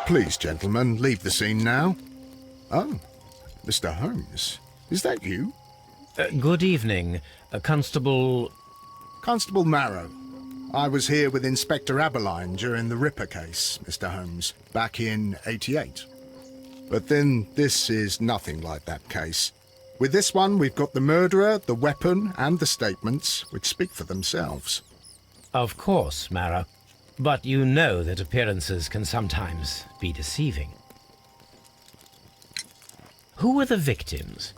Please, gentlemen, leave the scene now. Oh, Mr. Holmes, is that you? Good evening, Constable... Constable Marrow. I was here with Inspector Aberline during the Ripper case, Mr. Holmes, back in '88. But then this is nothing like that case. With this one, we've got the murderer, the weapon, and the statements, which speak for themselves. Of course, Marrow. But you know that appearances can sometimes be deceiving. Who were the victims?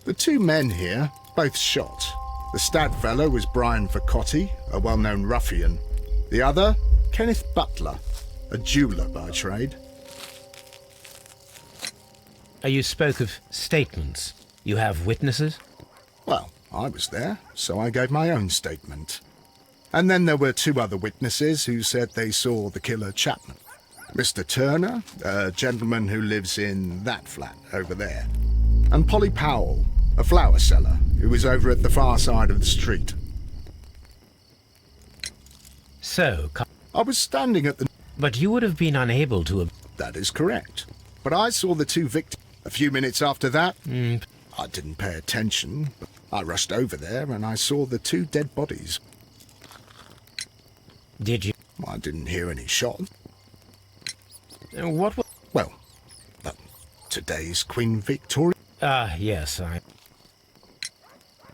The two men here, both shot. The stout fellow was Brian Vercotti, a well-known ruffian. The other, Kenneth Butler, a jeweller by trade. You spoke of statements. You have witnesses? Well, I was there, so I gave my own statement. And then there were two other witnesses who said they saw the killer Chapman. Mr. Turner, a gentleman who lives in that flat over there. And Polly Powell, a flower seller, who was over at the far side of the street. So, I was standing at the... But you would have been unable to have... That is correct. But I saw the two victims. A few minutes after that, I didn't pay attention. But I rushed over there and I saw the two dead bodies. Did you? I didn't hear any shot. What was... Well, today's Queen Victoria. Yes,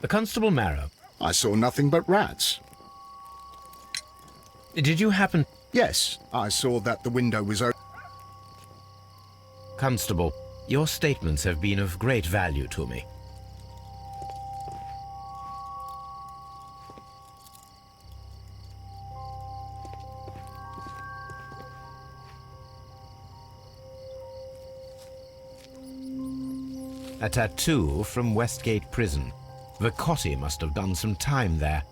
Constable Marrow. I saw nothing but rats. Did you happen... Yes, I saw that the window was open. Constable, your statements have been of great value to me. A tattoo from Westgate Prison. Vercotti must have done some time there.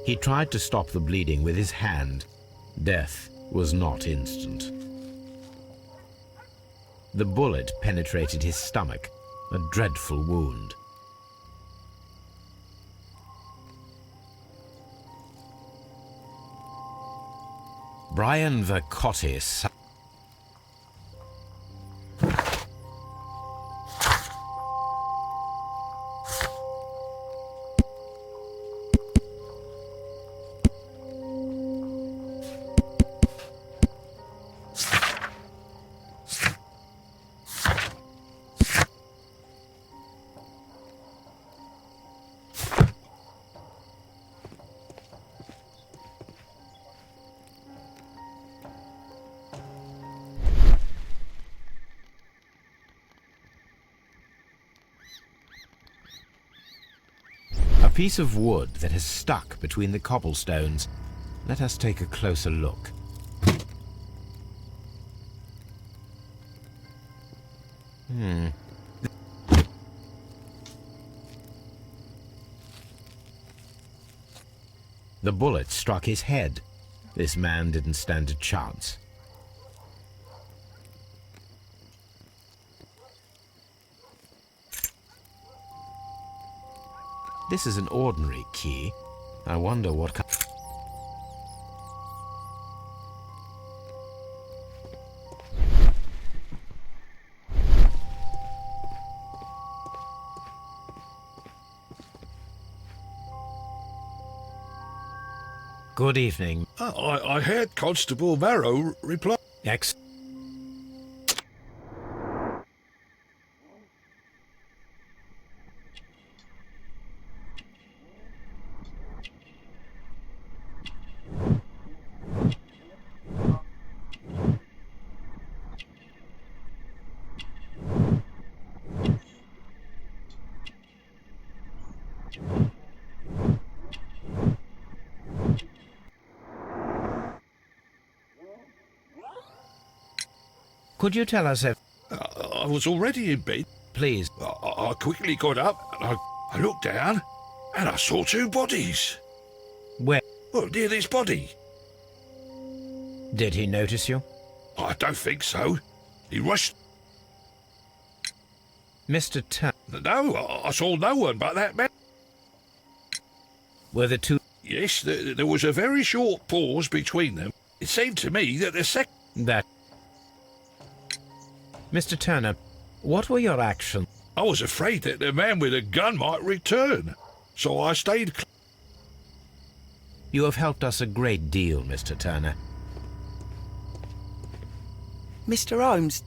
He tried to stop the bleeding with his hand. Death was not instant. The bullet penetrated his stomach, a dreadful wound. Brian Vercotti. A piece of wood that has stuck between the cobblestones. Let us take a closer look. The bullet struck his head. This man didn't stand a chance. This is an ordinary key. I wonder what kind... Good evening. I heard Constable Marrow reply. Ex... Could you tell us if... I was already in bed. Please. I quickly got up and I looked down and I saw two bodies. Where? Well, near this body. Did he notice you? I don't think so. He rushed. Mr. Turner. No, I saw no one but that man. Were the two... Yes, there was a very short pause between them. It seemed to me that the second... That... Mr. Turner, what were your actions? I was afraid that the man with a gun might return, so I stayed... You have helped us a great deal, Mr. Turner. Mr. Holmes,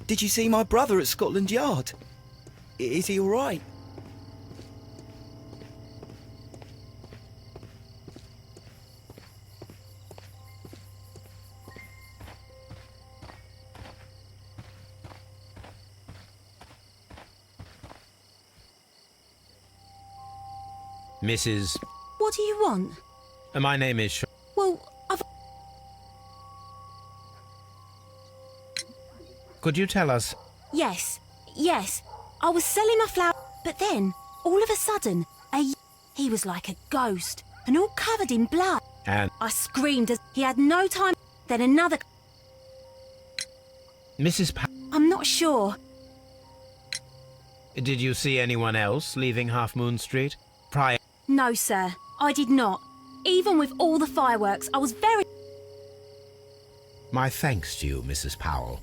did you see my brother at Scotland Yard? Is he all right? Mrs. What do you want? My name is... Well, Could you tell us... Yes. I was selling my flower, but then, all of a sudden, he was like a ghost, and all covered in blood. And... I screamed as he had no time. Then another... Mrs. I'm not sure. Did you see anyone else leaving Half Moon Street prior... No, sir, I did not. Even with all the fireworks, I was very... My thanks to you, Mrs. Powell.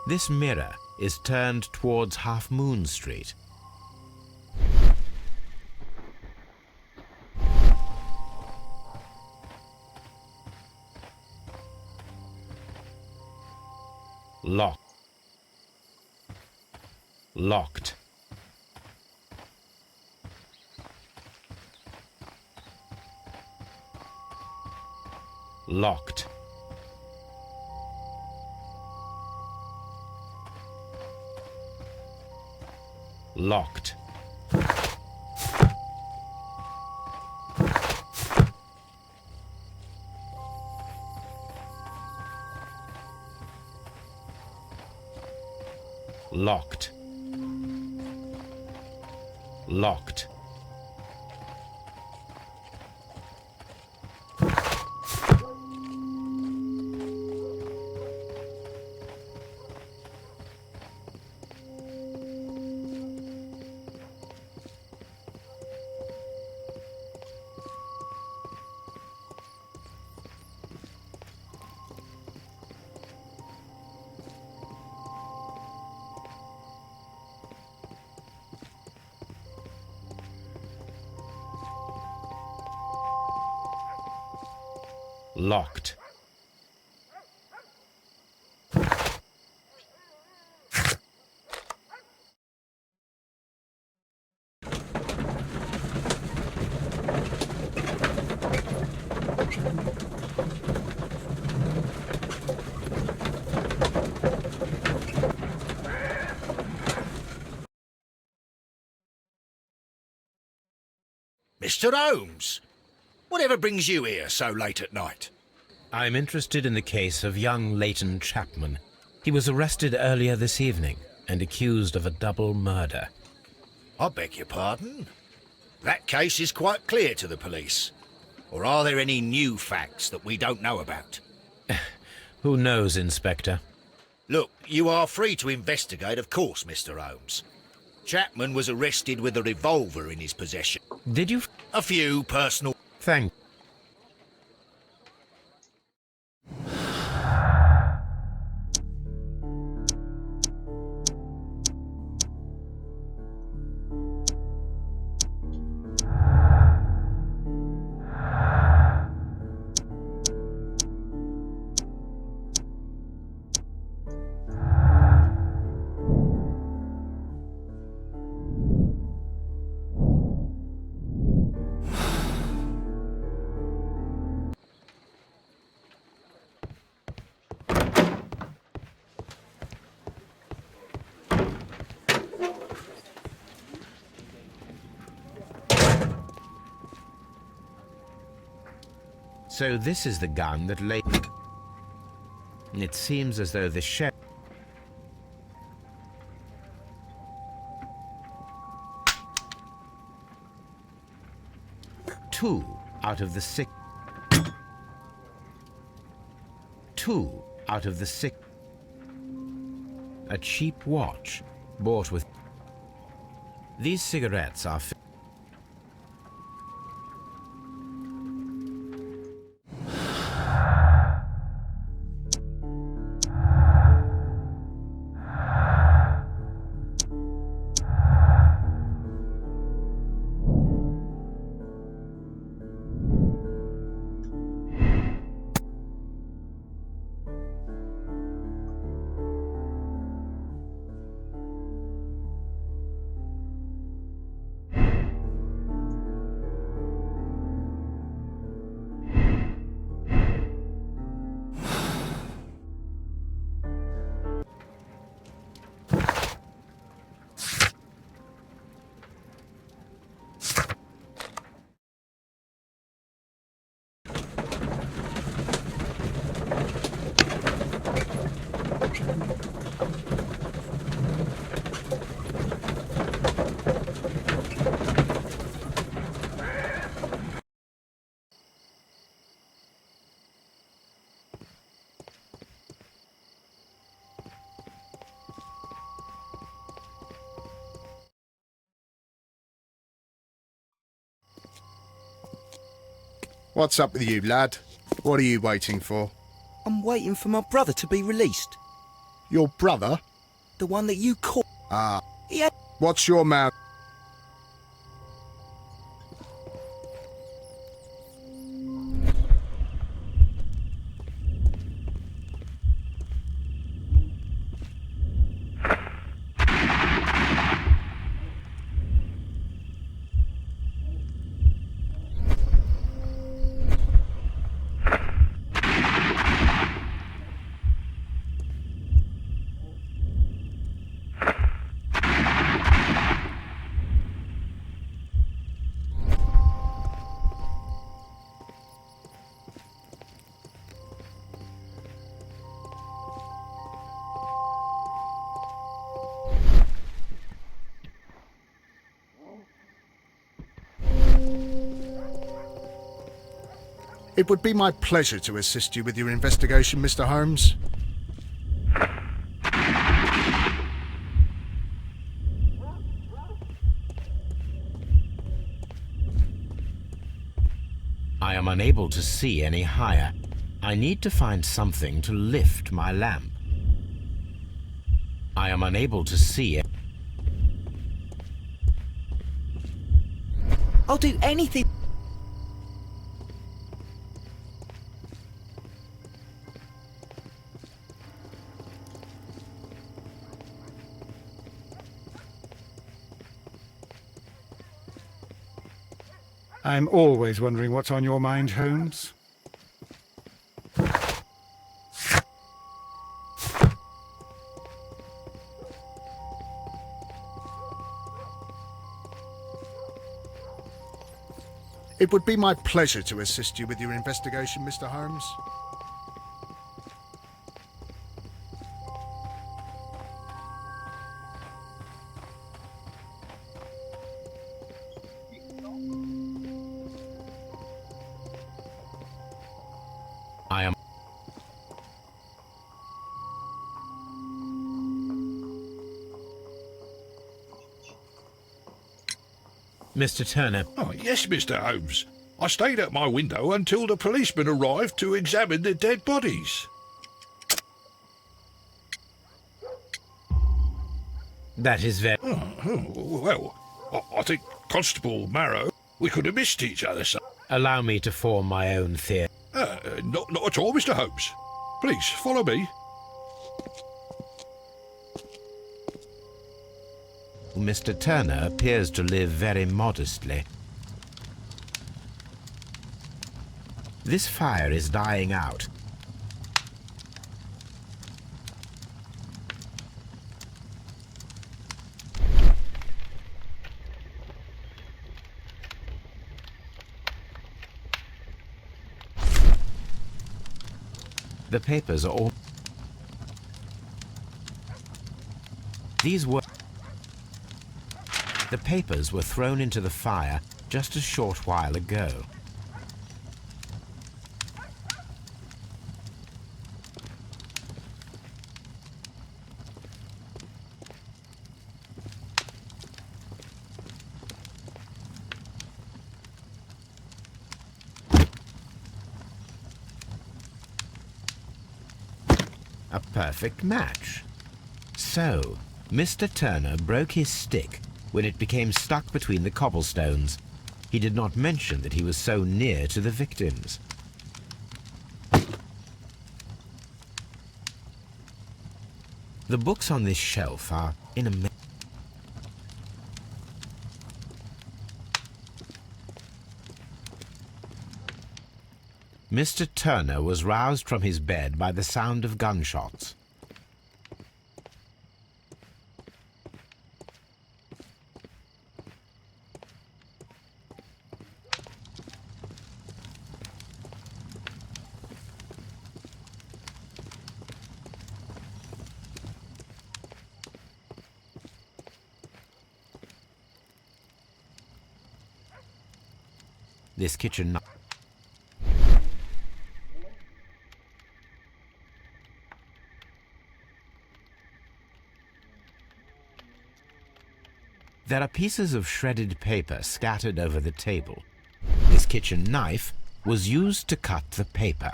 This mirror is turned towards Half Moon Street. Locked. Locked. Locked. Locked. Locked. Locked. Locked. Mr. Holmes, whatever brings you here so late at night? I'm interested in the case of young Leighton Chapman. He was arrested earlier this evening and accused of a double murder. I beg your pardon? That case is quite clear to the police. Or are there any new facts that we don't know about? Who knows, Inspector? Look, you are free to investigate, of course, Mr. Holmes. Chapman was arrested with a revolver in his possession. Did you... A few personal... Thank... So this is the gun that Leighton... It seems as though the sheriff... 2 out of the 6... 2 out of the 6... A cheap watch bought with... These cigarettes are... What's up with you, lad? What are you waiting for? I'm waiting for my brother to be released. Your brother? The one that you caught. Ah. Yeah. What's your man? It would be my pleasure to assist you with your investigation, Mr. Holmes. I am unable to see any higher. I need to find something to lift my lamp. I am unable to see it. I'll do anything. I'm always wondering what's on your mind, Holmes. It would be my pleasure to assist you with your investigation, Mr. Holmes. I am... Mr. Turner, Oh, yes, Mr. Holmes. I stayed at my window until the policeman arrived to examine the dead bodies. that is very... Well, I think Constable Marrow, we could have missed each other, sir. Allow me to form my own theory. Not at all, Mr. Holmes. Please, follow me. Mr. Turner appears to live very modestly. This fire is dying out. The papers are all... These were... The papers were thrown into the fire just a short while ago. A perfect match. So, Mr. Turner broke his stick when it became stuck between the cobblestones. He did not mention that he was so near to the victims. The books on this shelf are in a... Mr. Turner was roused from his bed by the sound of gunshots. This kitchen... There are pieces of shredded paper scattered over the table. This kitchen knife was used to cut the paper.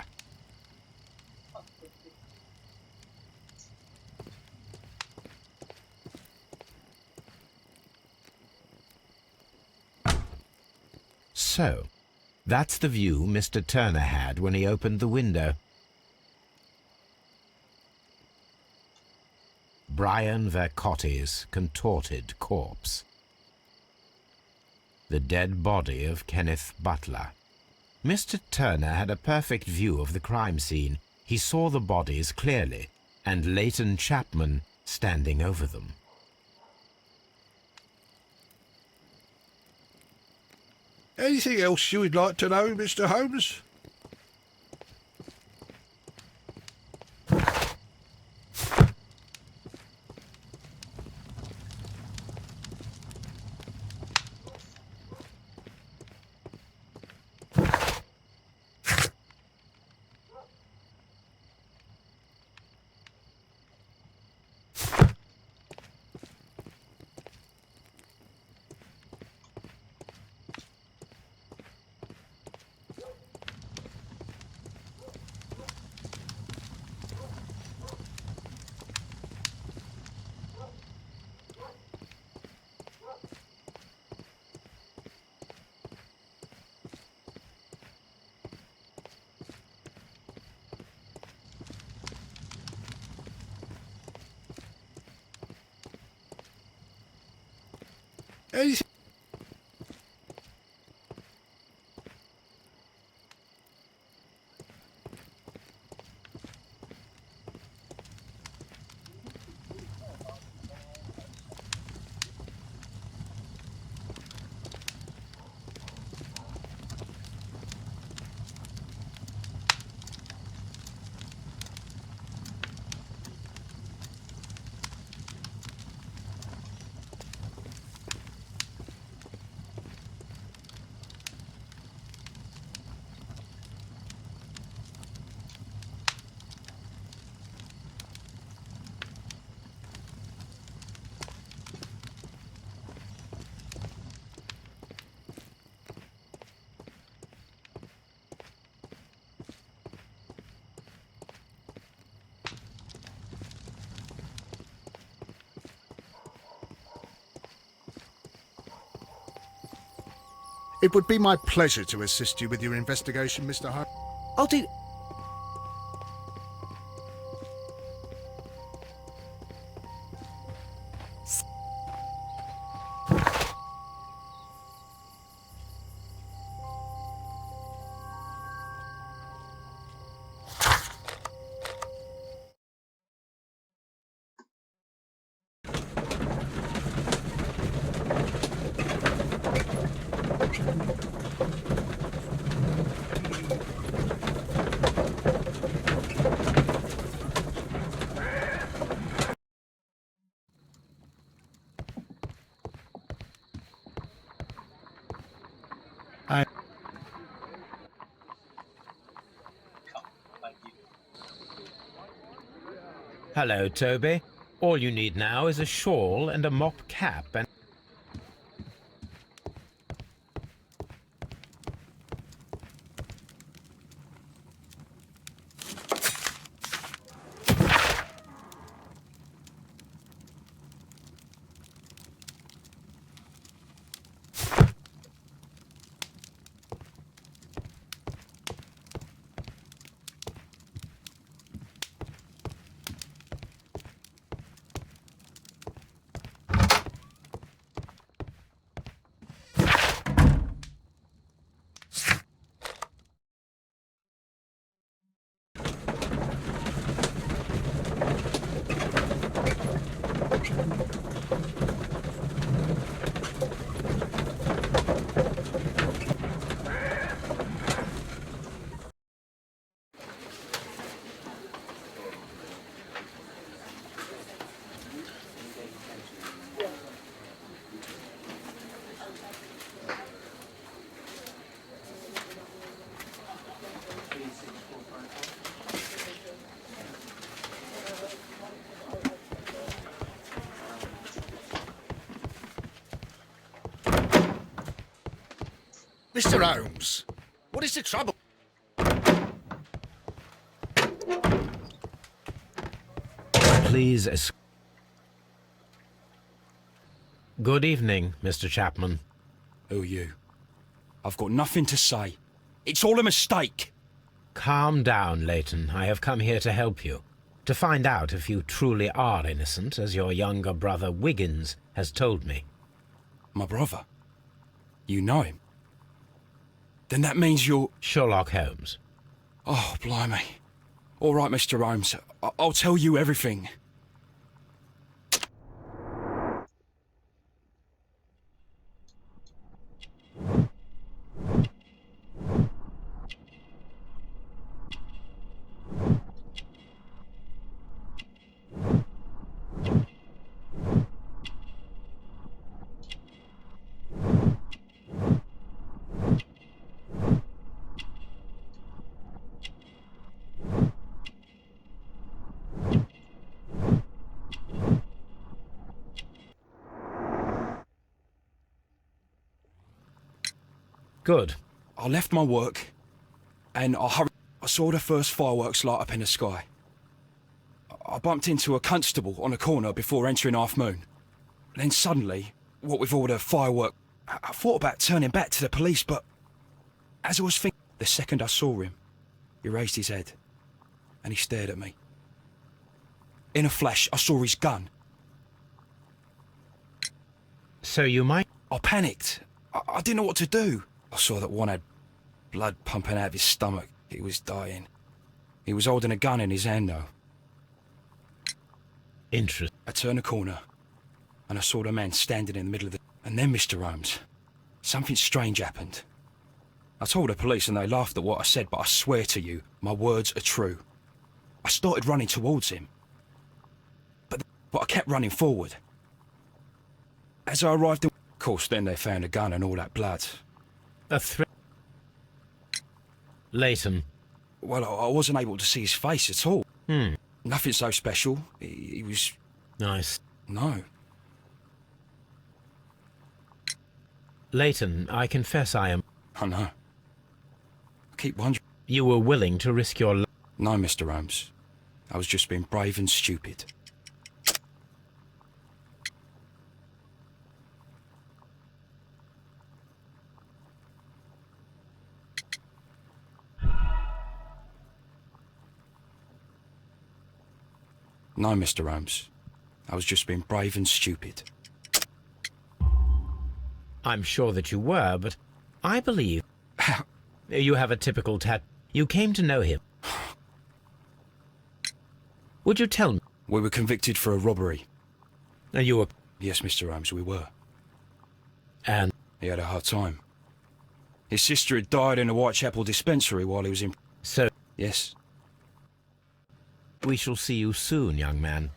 So, that's the view Mr. Turner had when he opened the window. Brian Vercotti's contorted corpse. The dead body of Kenneth Butler. Mr. Turner had a perfect view of the crime scene. He saw the bodies clearly, and Leighton Chapman standing over them. Anything else you would like to know, Mr. Holmes? Anything... It would be my pleasure to assist you with your investigation, Mr. Holmes. I'll do... Hello, Toby. All you need now is a shawl and a mop cap and... Mr. Holmes, what is the trouble? Please Good evening, Mr. Chapman. Who are you? I've got nothing to say. It's all a mistake. Calm down, Leighton. I have come here to help you. To find out if you truly are innocent, as your younger brother Wiggins has told me. My brother? You know him? Then that means you're... Sherlock Holmes. Oh, blimey. All right, Mr. Holmes. I'll tell you everything. Good. I left my work, and I saw the first fireworks light up in the sky. I bumped into a constable on a corner before entering Half Moon. Then suddenly, what with all the firework, I thought about turning back to the police, but as I was thinking, the second I saw him, he raised his head, and he stared at me. In a flash, I saw his gun. So you might... I panicked. I didn't know what to do. I saw that one had blood pumping out of his stomach. He was dying. He was holding a gun in his hand, though. Interesting. I turned a corner, and I saw the man standing in the middle of the... And then, Mr. Holmes, something strange happened. I told the police, and they laughed at what I said, but I swear to you, my words are true. I started running towards him. But I kept running forward. As I arrived in... Of course, then they found a gun and all that blood. A threat. Leighton. Well, I wasn't able to see his face at all. Nothing so special. He was... Nice. No. Leighton, I confess I am... I know. I keep wondering... You were willing to risk your life. No, Mr. Holmes. I was just being brave and stupid. No, Mr. Holmes. I was just being brave and stupid. I'm sure that you were, but I believe... You have a typical You came to know him. Would you tell me? We were convicted for a robbery. You were... Yes, Mr. Holmes, we were. And... He had a hard time. His sister had died in a Whitechapel dispensary while he was in... So... Yes. We shall see you soon, young man.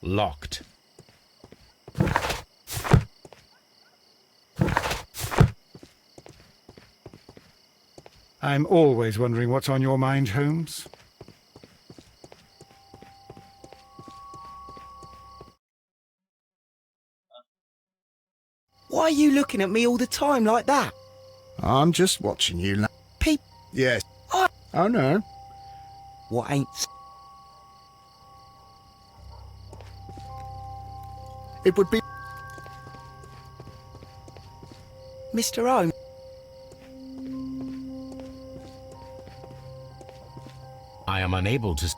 Locked. I'm always wondering what's on your mind, Holmes. Why are you looking at me all the time like that? I'm just watching you. Peep. Yes. I... Oh, no. What ain't... It would be... Mr. Holmes. I am unable to...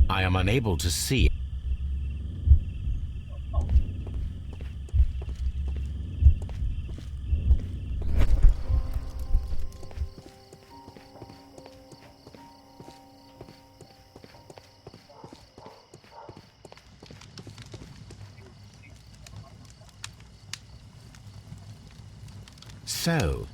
I am unable to see. So,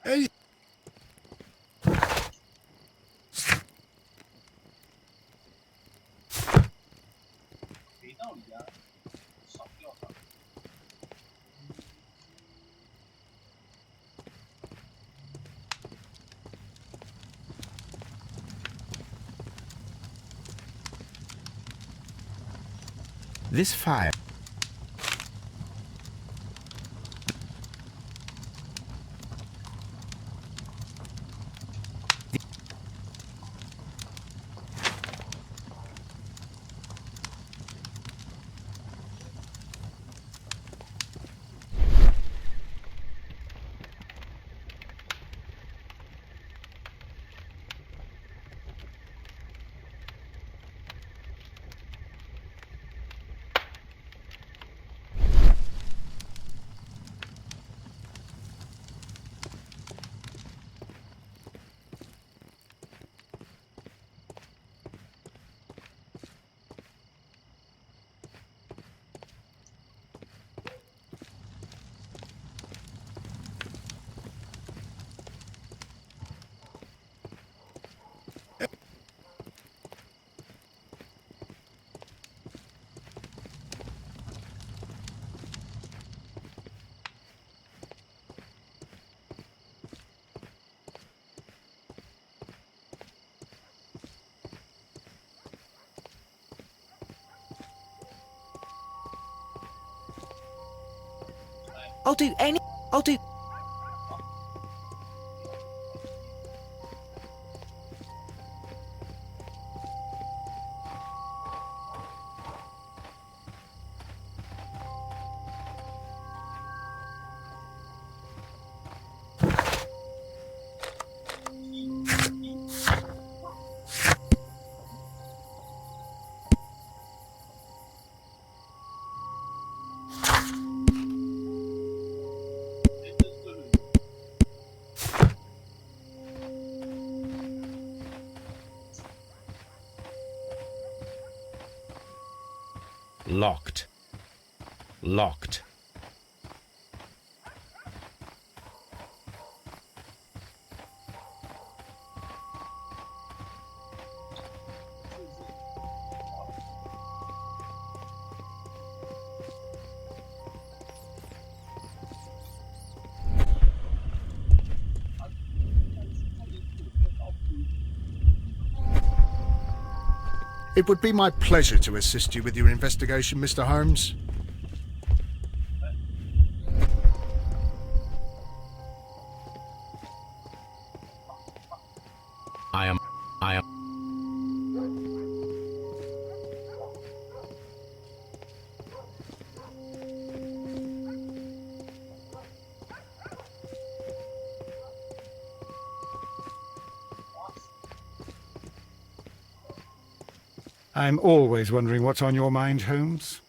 Hey. this fire... I'll do any... I'll do... Locked. Locked. It would be my pleasure to assist you with your investigation, Mr. Holmes. I am. I'm always wondering what's on your mind, Holmes.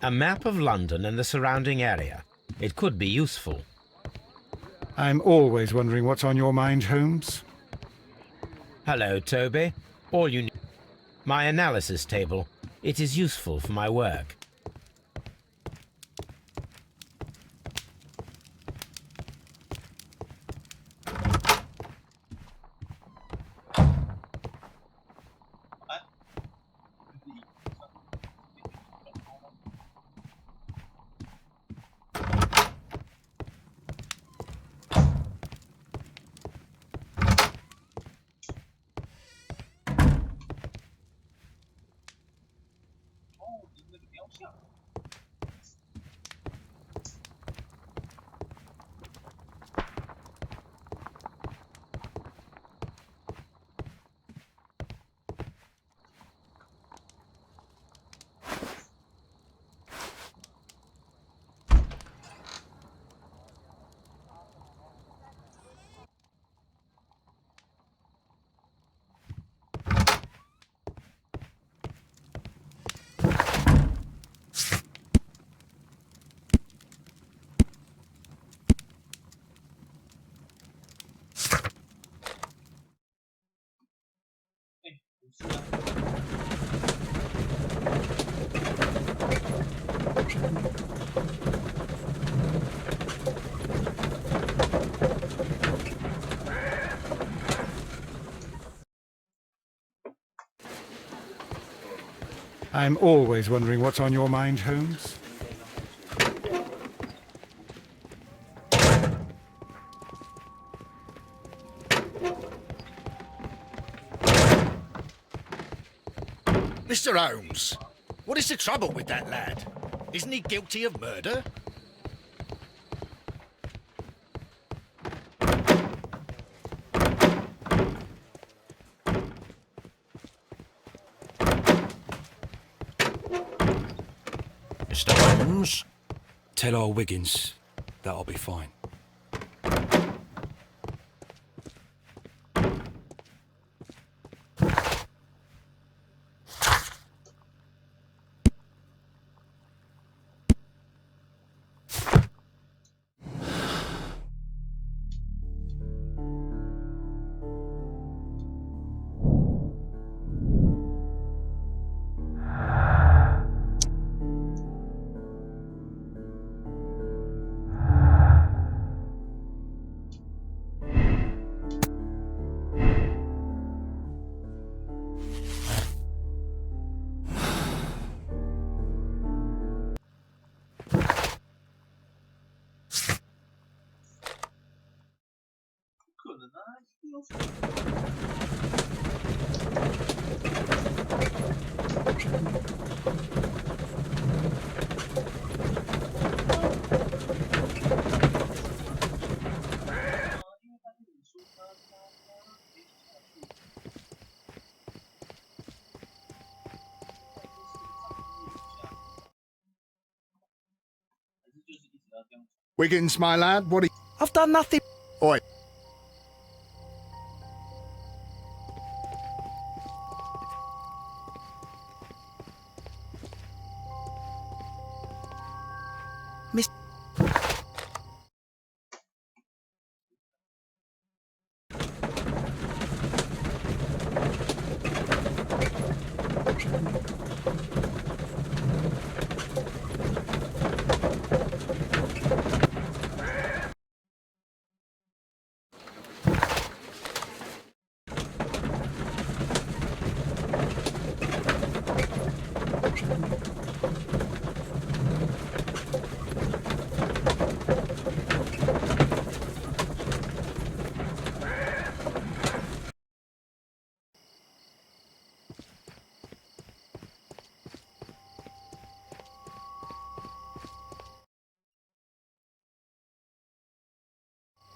A map of London and the surrounding area. It could be useful. I'm always wondering what's on your mind, Holmes. Hello, Toby. All you need. My analysis table. It is useful for my work. I'm always wondering what's on your mind, Holmes. Mr. Holmes, what is the trouble with that lad? Isn't he guilty of murder? Mr. Holmes? Tell old Wiggins that I'll be fine. Wiggins, my lad, what are you... I've done nothing. Oi. Miss...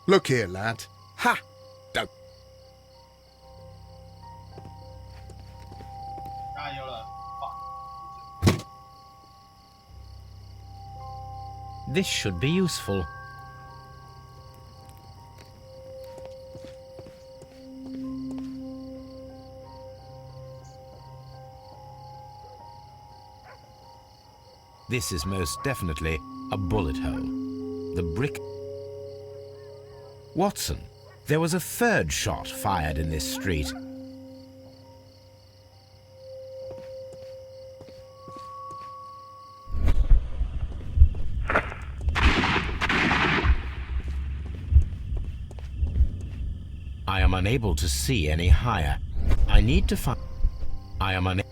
Look here, lad. Ha! Don't. This should be useful. This is most definitely a bullet hole. The brick... Watson, there was a third shot fired in this street. I am unable to see any higher. I need to find... I am unable...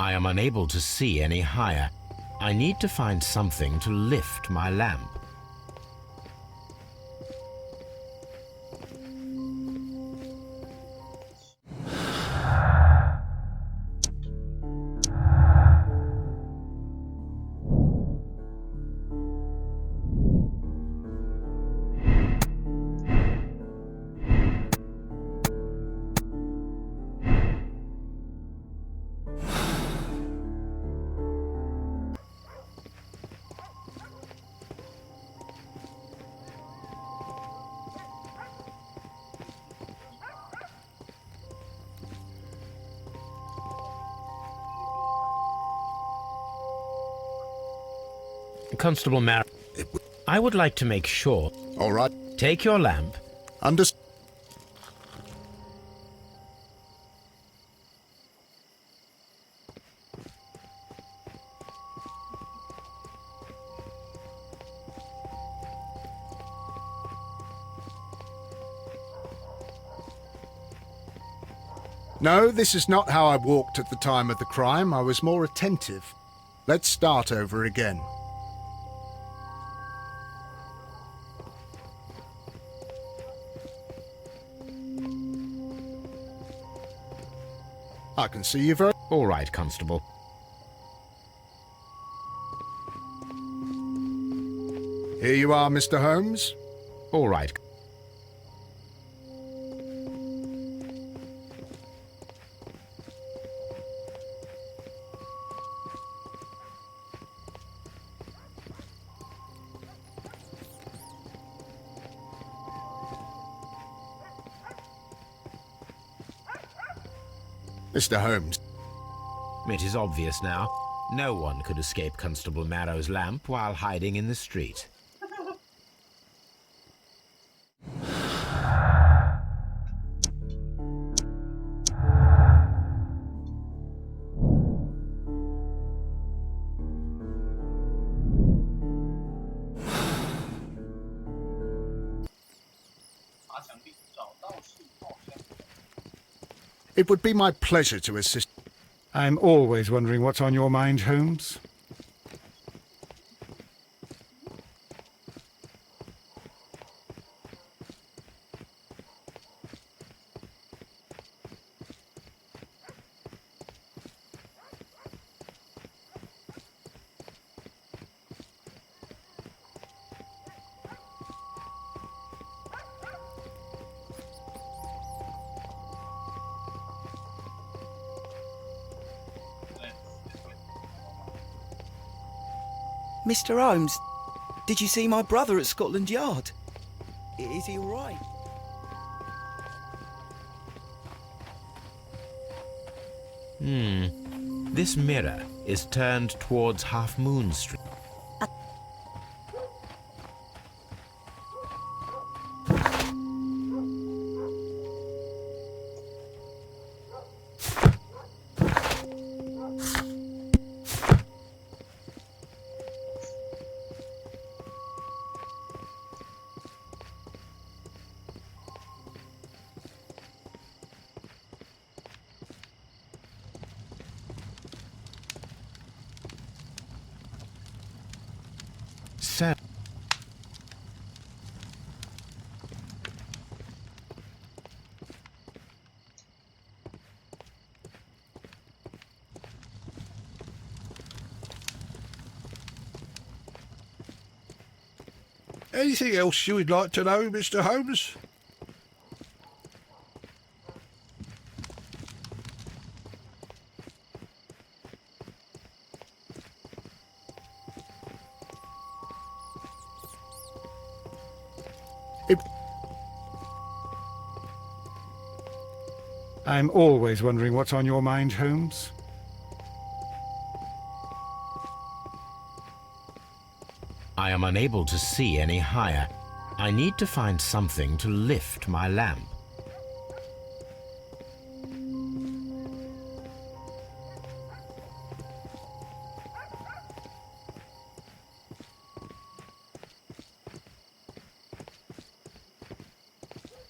I am unable to see any higher. I need to find something to lift my lamp. Constable Mar... I would like to make sure... All right. Take your lamp. Understood. No, this is not how I walked at the time of the crime. I was more attentive. Let's start over again. I can see you very... All right, Constable. Here you are, Mr. Holmes. All right. Mr. Holmes, It is obvious now. No one could escape Constable Marrow's lamp while hiding in the street. it would be my pleasure to assist. I'm always wondering what's on your mind, Holmes. Mr. Holmes, did you see my brother at Scotland Yard? Is he all right? This mirror is turned towards Half Moon Street. So, Anything else you would like to know, Mr. Holmes? I'm always wondering what's on your mind, Holmes. I am unable to see any higher. I need to find something to lift my lamp.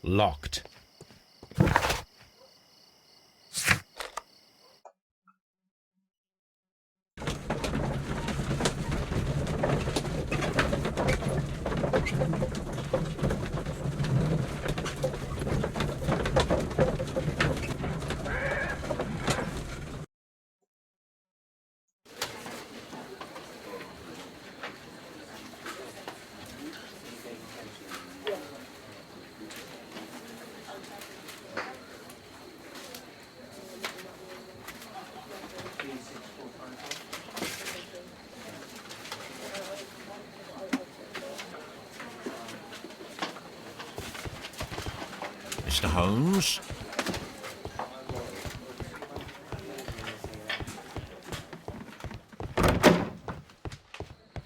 Locked. Mr. Holmes?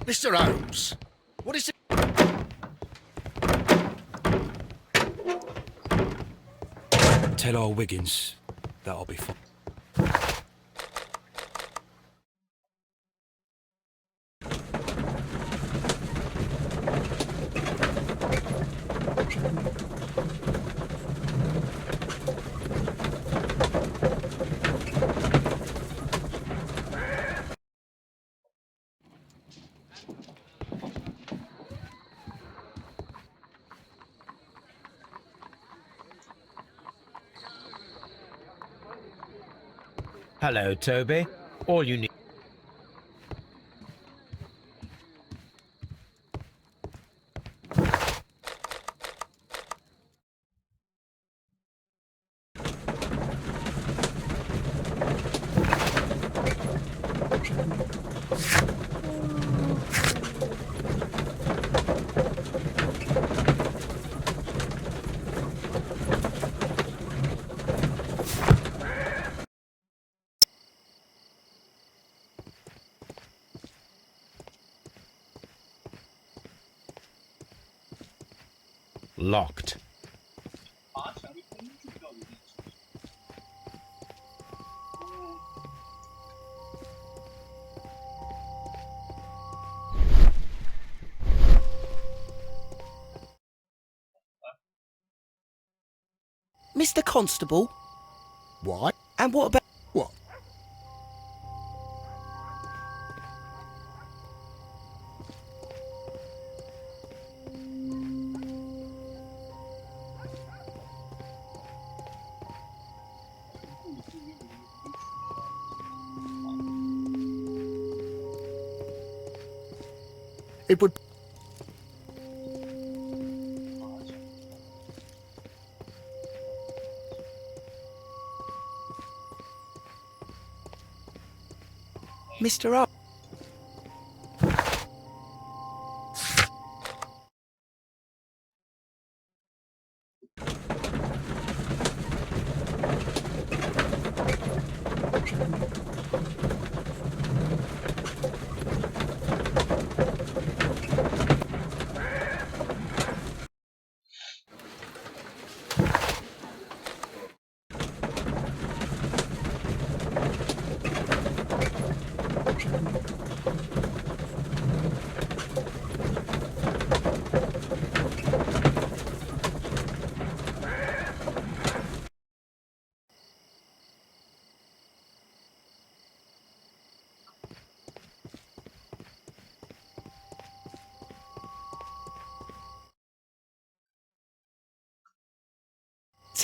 Mr. Holmes, what is it? Tell our Wiggins that I'll be fine. Hello, Toby. All you need... Locked. Mr. Constable, What? and what about... What? It would... Mr. Ar...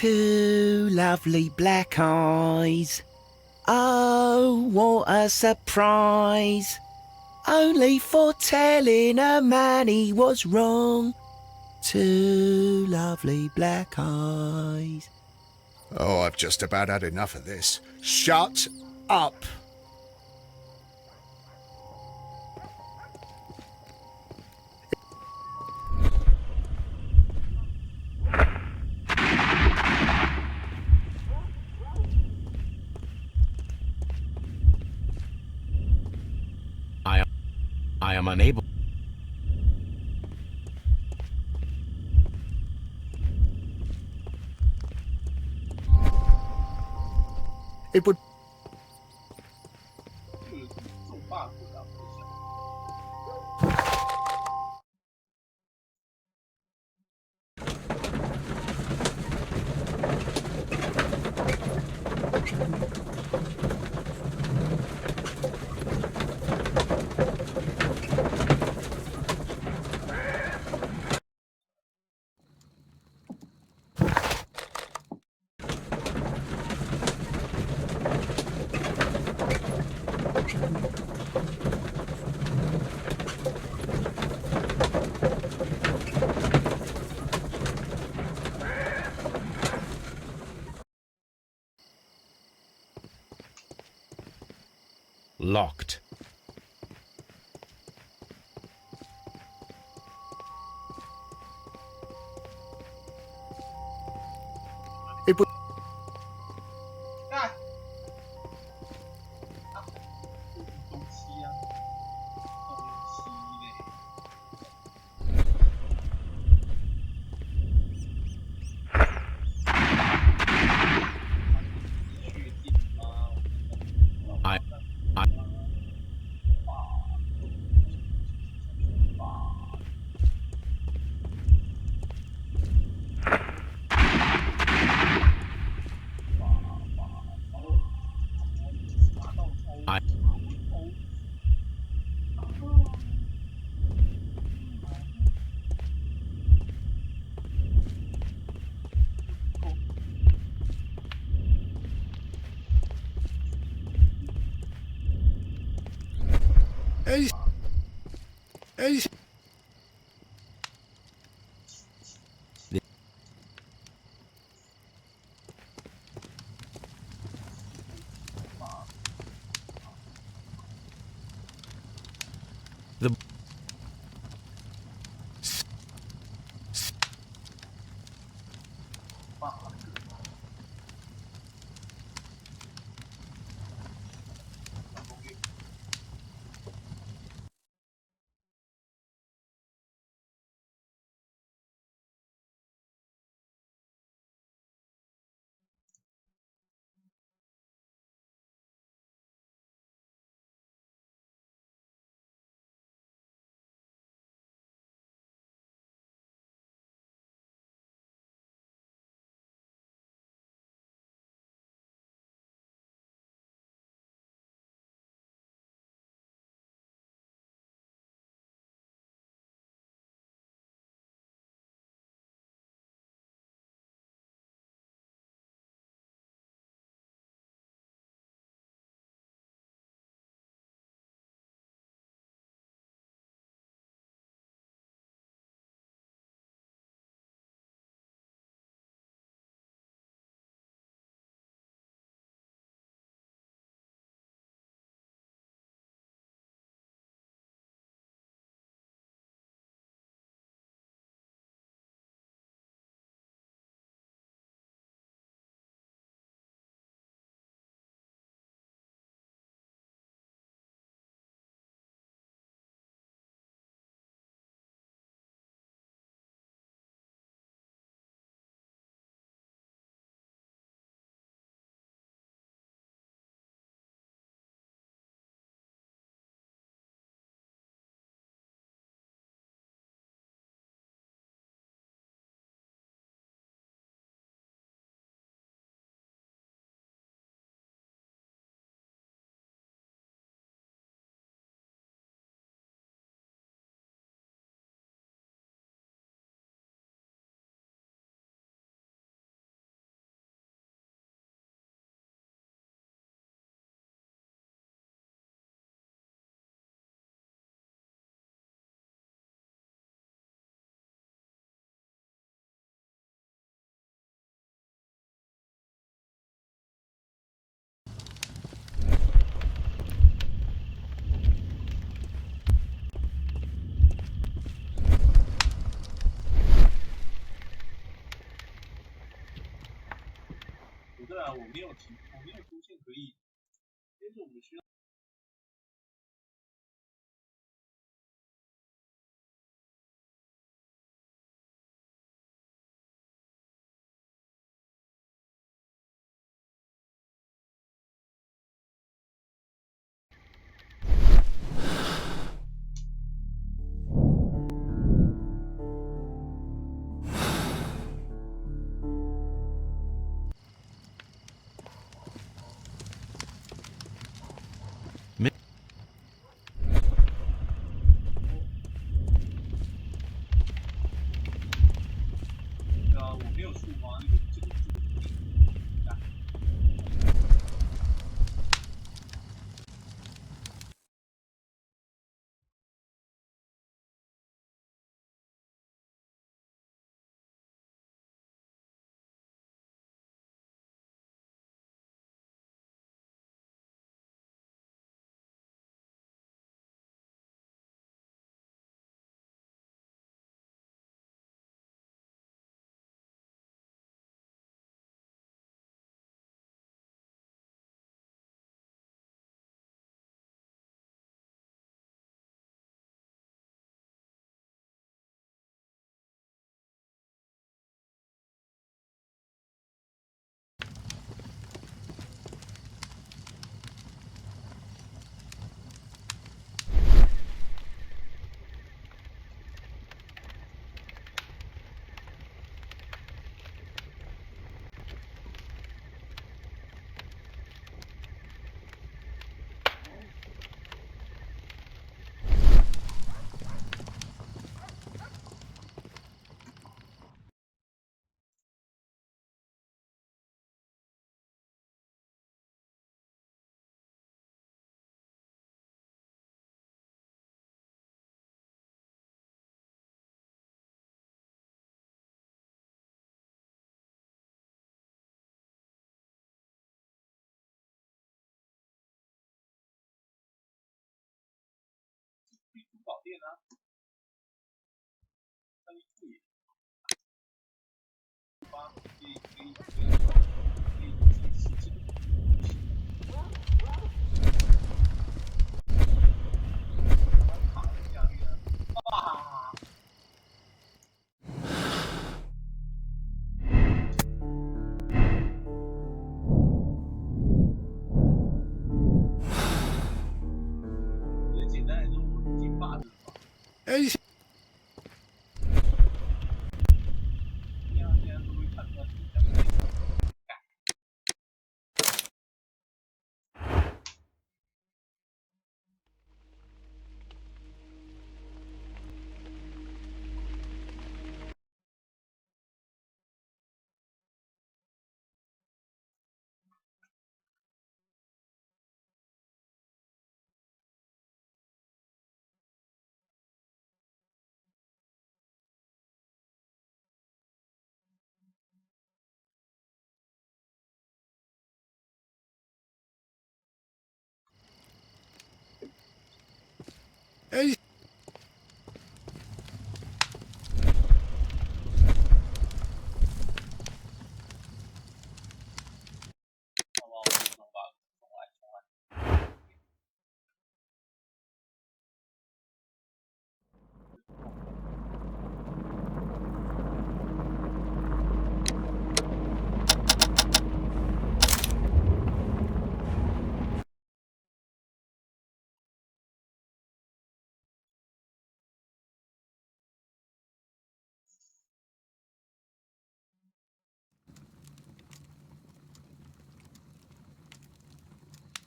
Two lovely black eyes. Oh, what a surprise. Only for telling a man he was wrong. Two lovely black eyes. Oh, I've just about had enough of this. Shut up! I am unable. It would... Locked. It would... The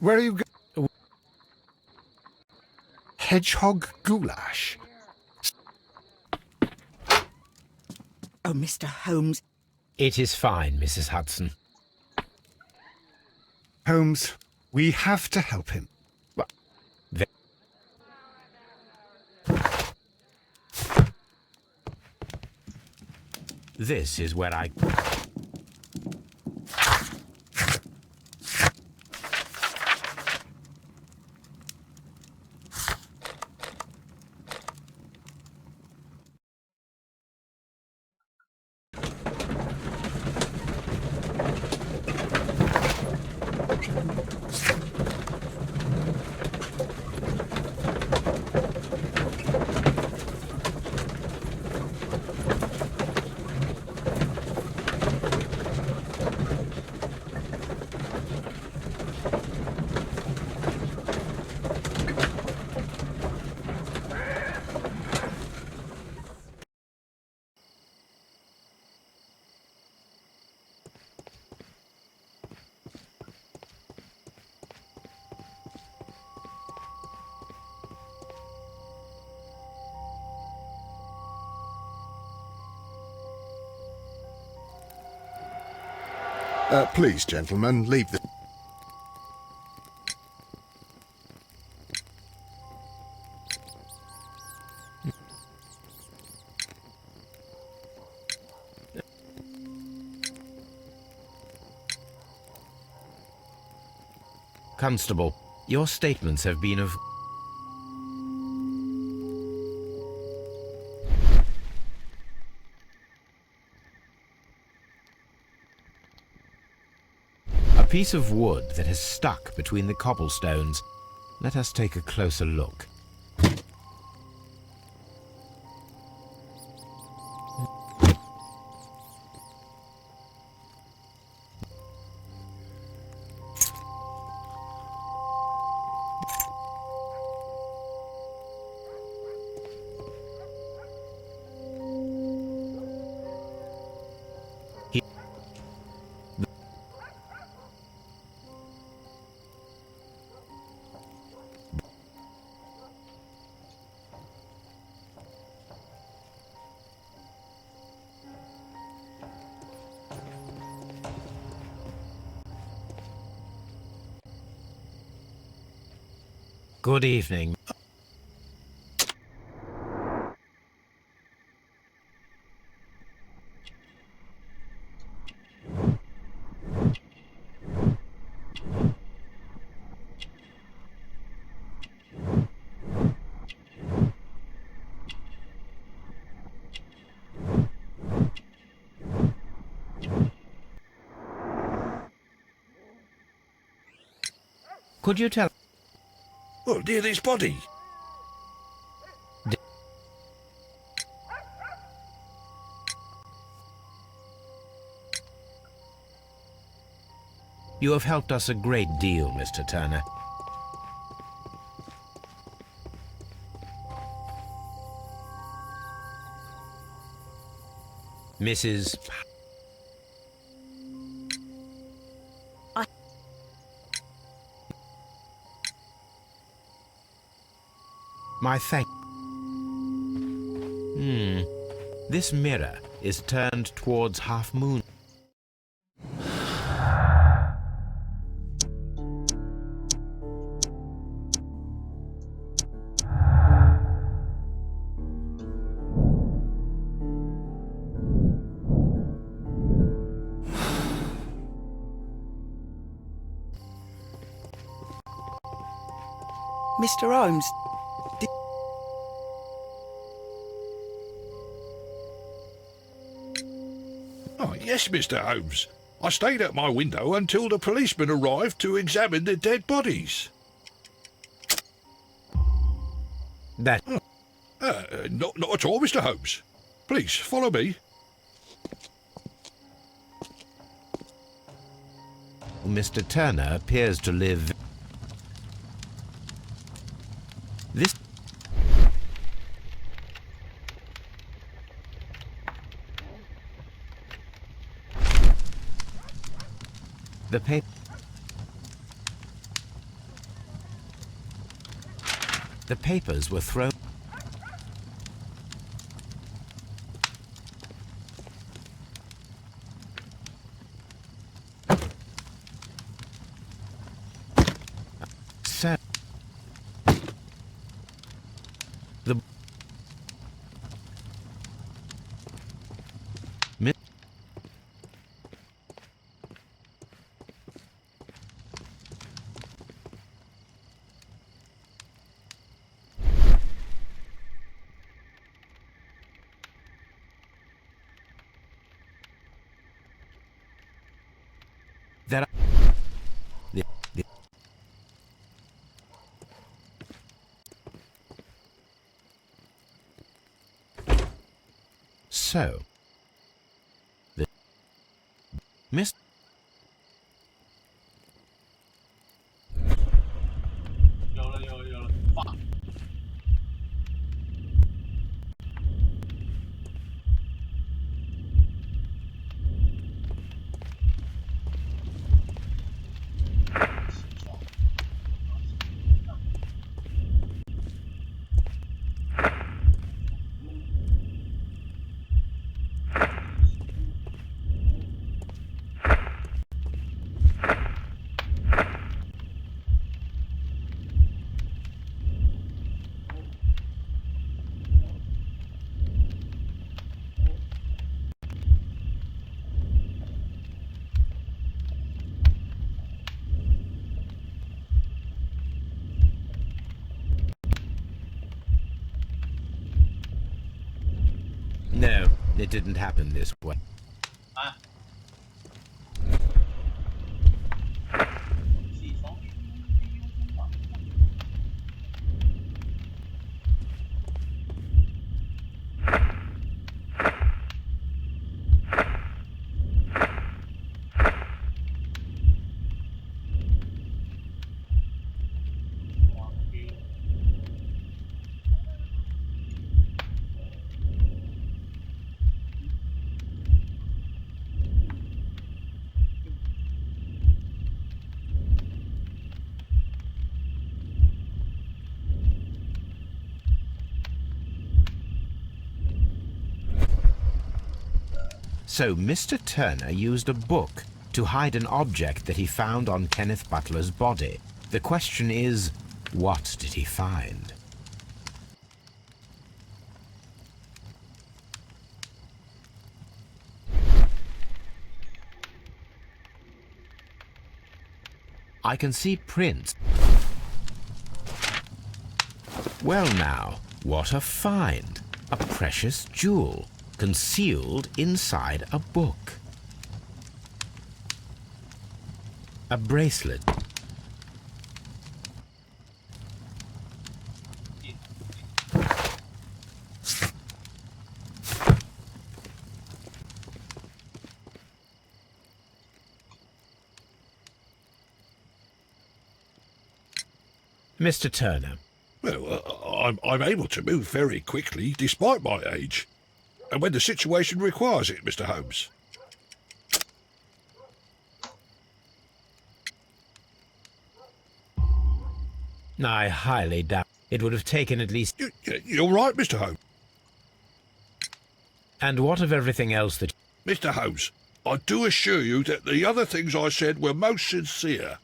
Where are you going? Hedgehog goulash. Oh, Mr. Holmes. It is fine, Mrs. Hudson. Holmes, we have to help him. This is where I... Please, gentlemen, leave the... Constable, your statements have been of... A piece of wood that has stuck between the cobblestones. Let us take a closer look. Good evening. Could you tell... Well, near this body. You have helped us a great deal, Mr. Turner. Mrs. My thank... This mirror is turned towards Half Moon. Mr. Holmes, Oh, yes, Mr. Holmes. I stayed at my window until the policeman arrived to examine the dead bodies. That... Not at all, Mr. Holmes. Please, follow me. Mr. Turner appears to live... This... The paper... The papers were thrown... So... The... That... So... The... Miss... No, it didn't happen this way. So Mr. Turner used a book to hide an object that he found on Kenneth Butler's body. The question is, what did he find? I can see prints. Well now, what a find! A precious jewel, concealed inside a book. A bracelet. Mr. Turner, Well, I'm able to move very quickly despite my age. And when the situation requires it, Mr. Holmes. I highly doubt it would have taken at least... You're right, Mr. Holmes. And what of everything else that... Mr. Holmes, I do assure you that the other things I said were most sincere.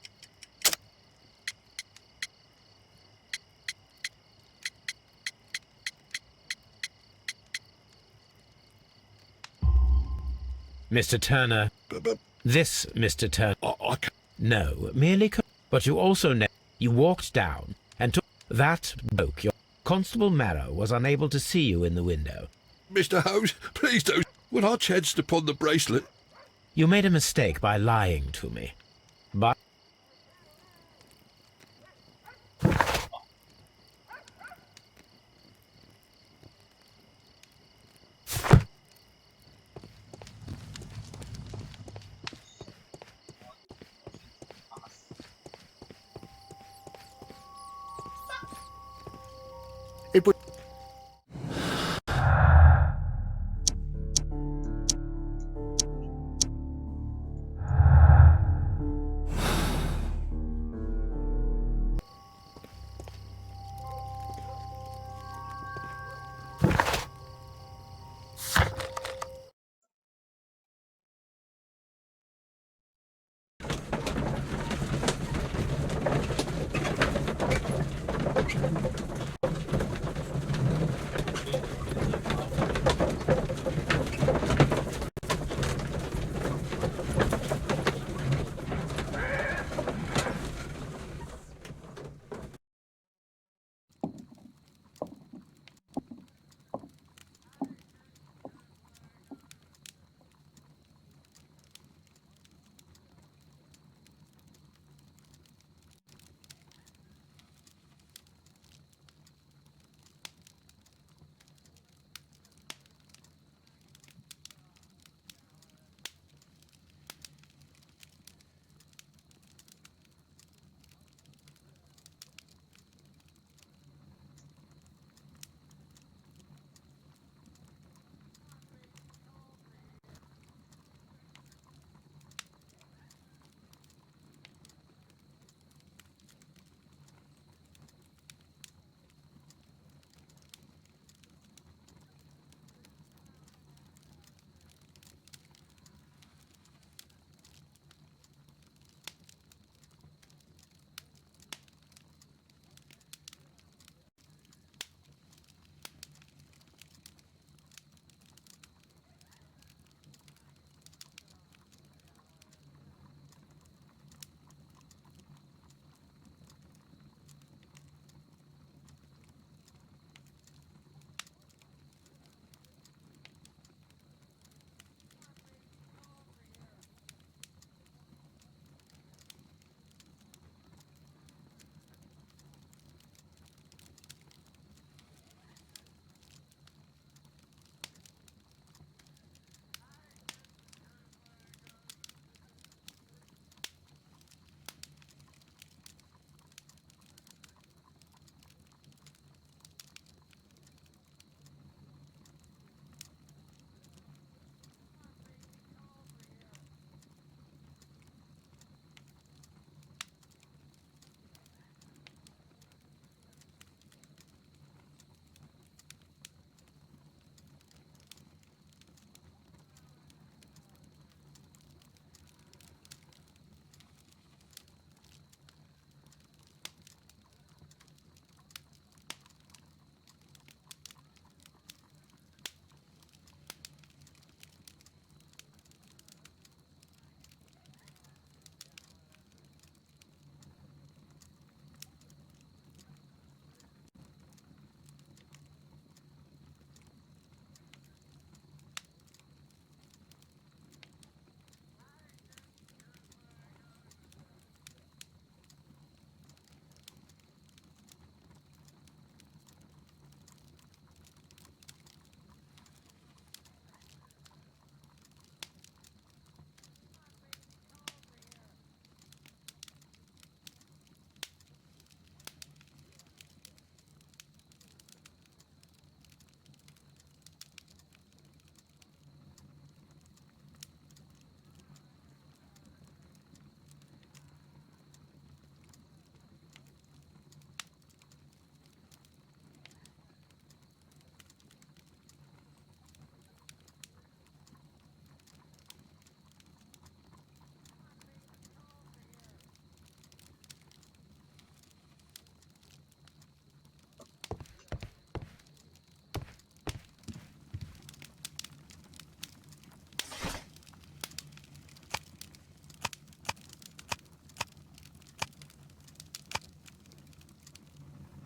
Mr. Turner, But this Mr. Turner... I can't... No, merely... But you also know... You walked down and took... That bloke, your... Constable Marrow was unable to see you in the window. Mr. Holmes, please don't. When I chanced upon the bracelet... You made a mistake by lying to me. But... It would...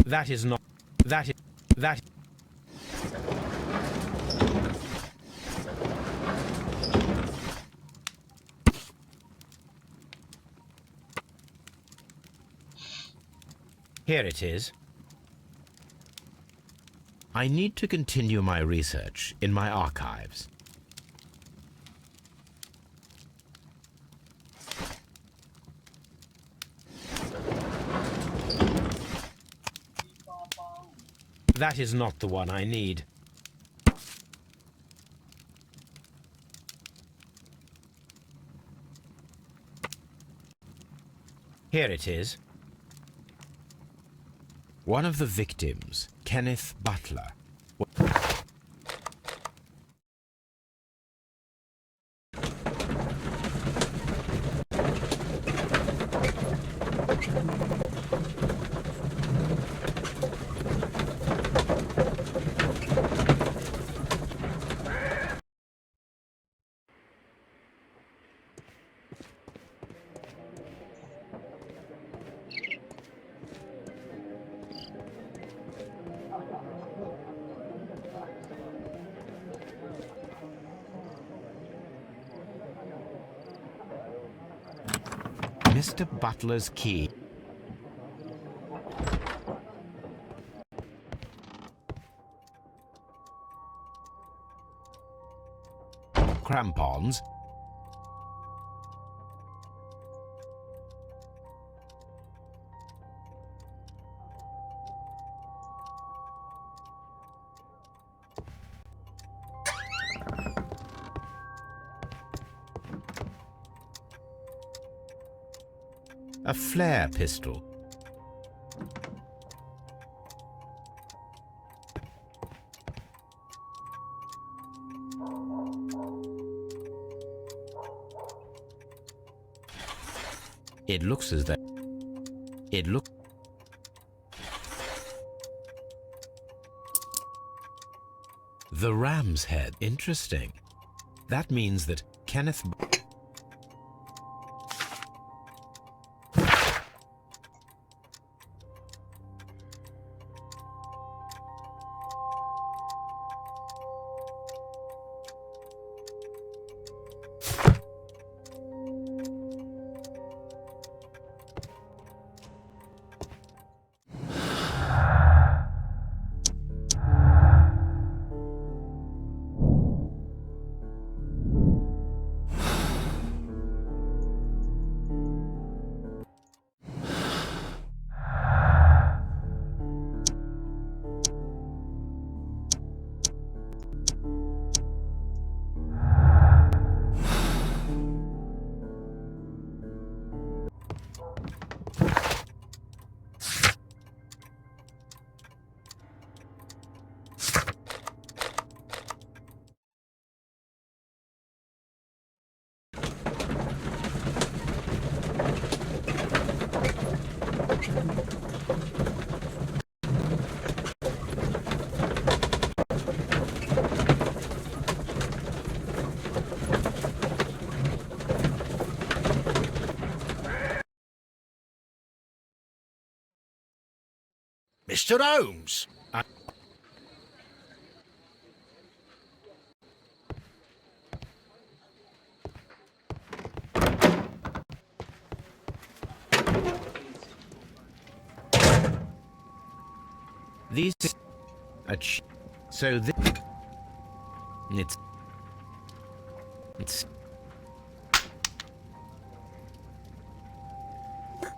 That is not... That is... That... Here it is. I need to continue my research in my archives. That is not the one I need. Here it is. One of the victims, Kenneth Butler. Mr. Butler's key. Crampons. A flare pistol. It looks as though... It looks... The ram's head. Interesting. That means that Kenneth... Mr. Holmes! These... So this... It's...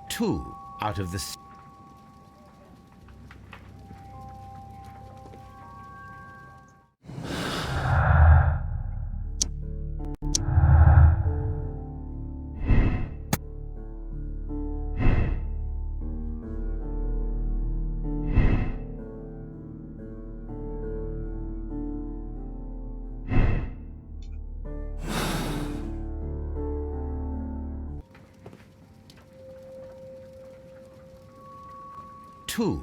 Two out of the... Two.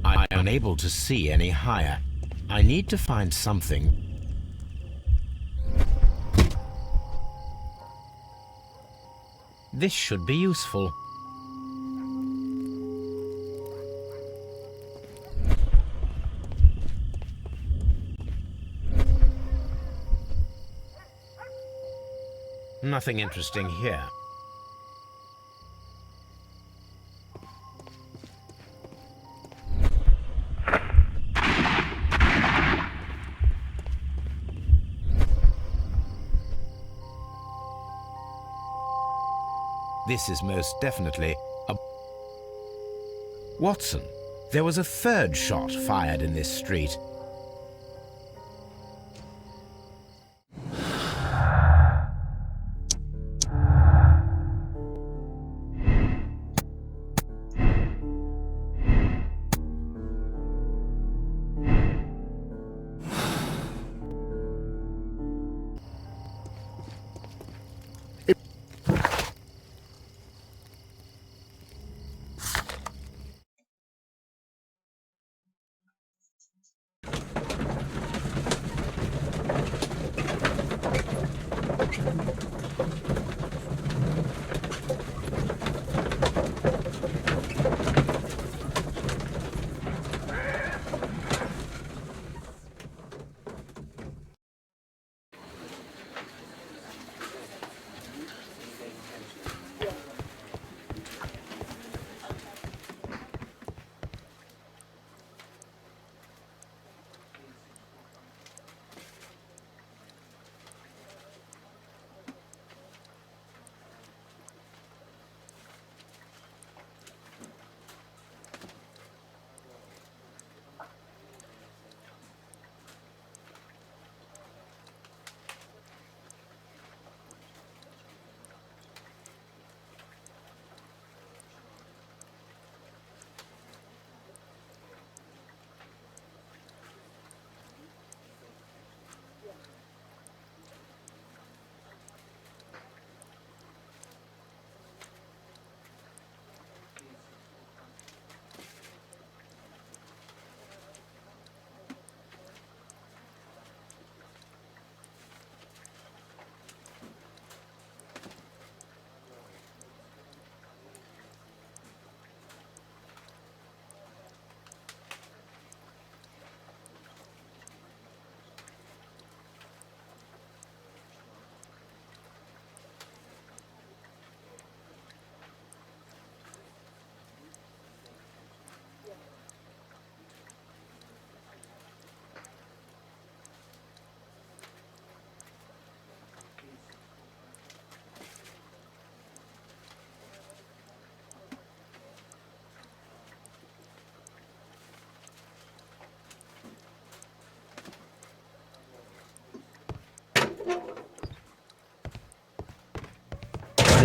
I'm unable to see any higher. I need to find something. This should be useful. Nothing interesting here. This is most definitely a... Watson, there was a third shot fired in this street.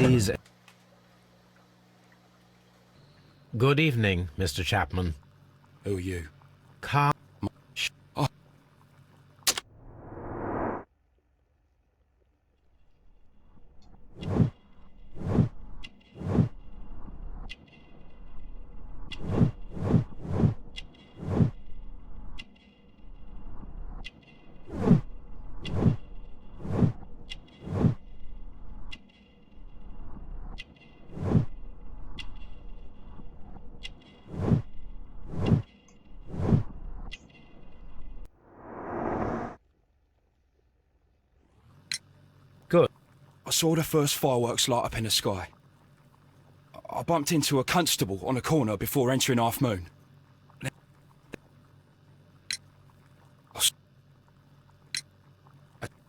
Please. Good evening, Mr. Chapman. Who are you? Calm. Oh. Good. I saw the first fireworks light up in the sky. I bumped into a constable on a corner before entering Half Moon.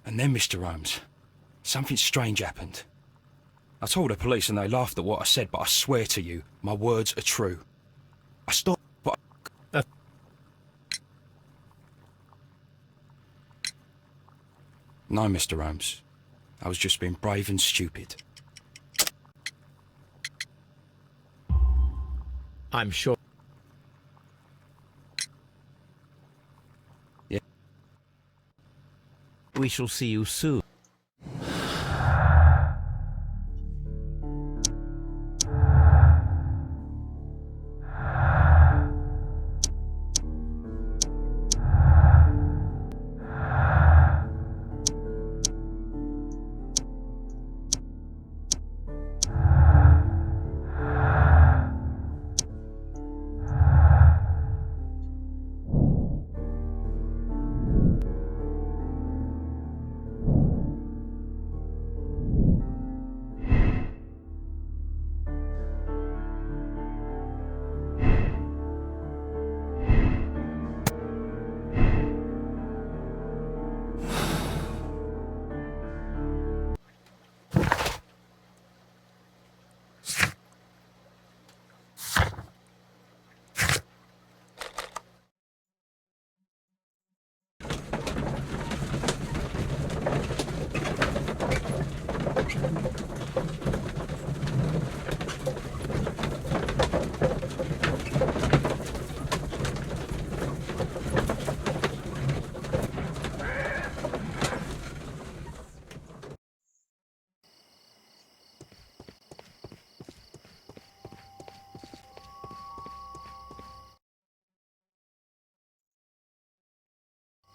And then, Mr. Holmes, something strange happened. I told the police and they laughed at what I said, but I swear to you, my words are true. I stopped, but... No, Mr. Holmes. I was just being brave and stupid. I'm sure. Yeah. We shall see you soon.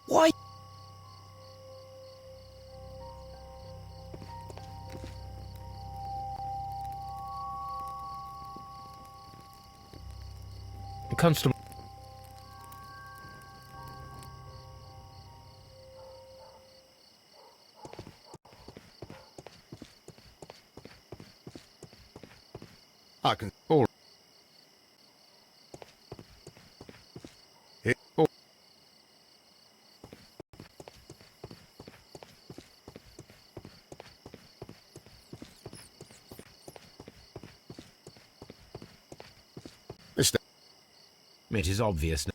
Why? Constable. I can... All. Oh. Mr. It is obvious now.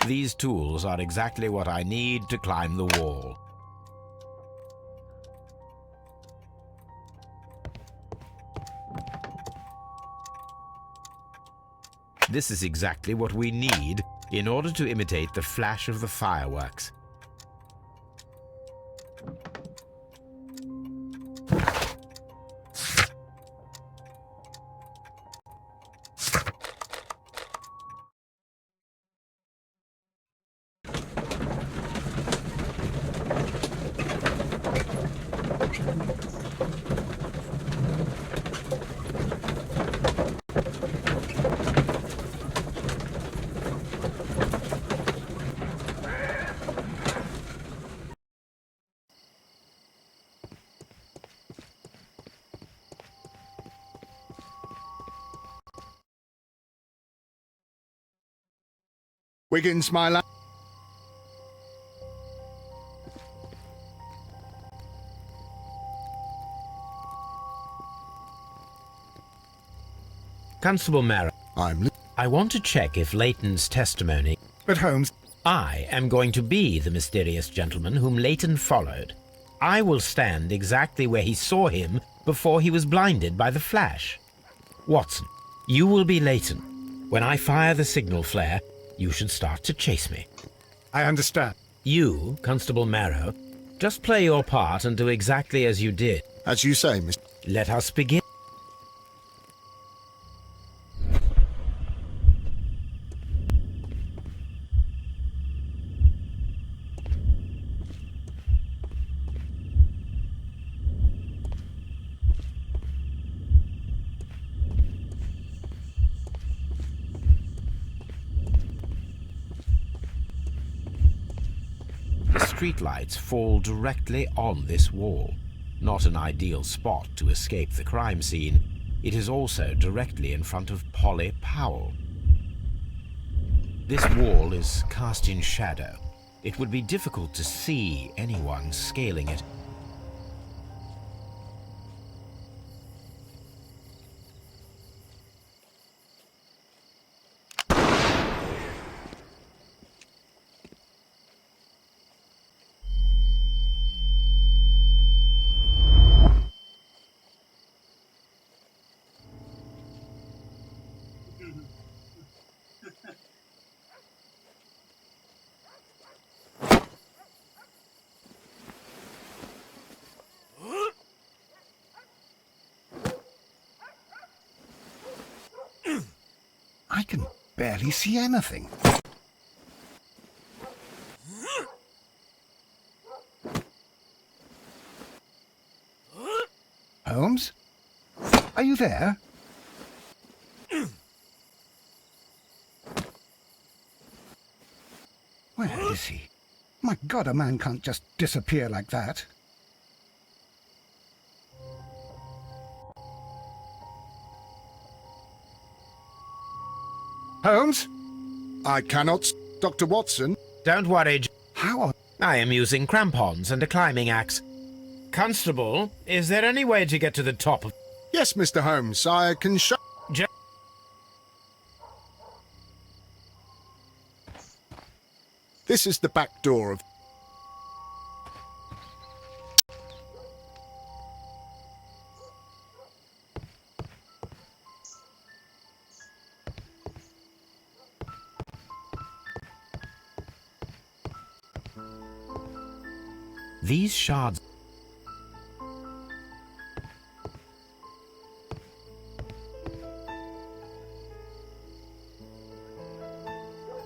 These tools are exactly what I need to climb the wall. This is exactly what we need in order to imitate the flash of the fireworks. Wiggins, my lad. Constable Mara, I'm... I want to check if Leighton's testimony... But Holmes... I am going to be the mysterious gentleman whom Leighton followed. I will stand exactly where he saw him before he was blinded by the flash. Watson, you will be Leighton. When I fire the signal flare, you should start to chase me. I understand. You, Constable Marrow, just play your part and do exactly as you did. As you say, Mr. Let us begin. Streetlights fall directly on this wall. Not an ideal spot to escape the crime scene. It is also directly in front of Polly Powell. This wall is cast in shadow. It would be difficult to see anyone scaling it. I can barely see anything. Holmes? Are you there? Where is he? My God, a man can't just disappear like that. Holmes? I cannot, Dr. Watson. Don't worry, How? I am using crampons and a climbing axe. Constable, is there any way to get to the top of... Yes, Mr. Holmes, I can show... This is the back door of... These shards...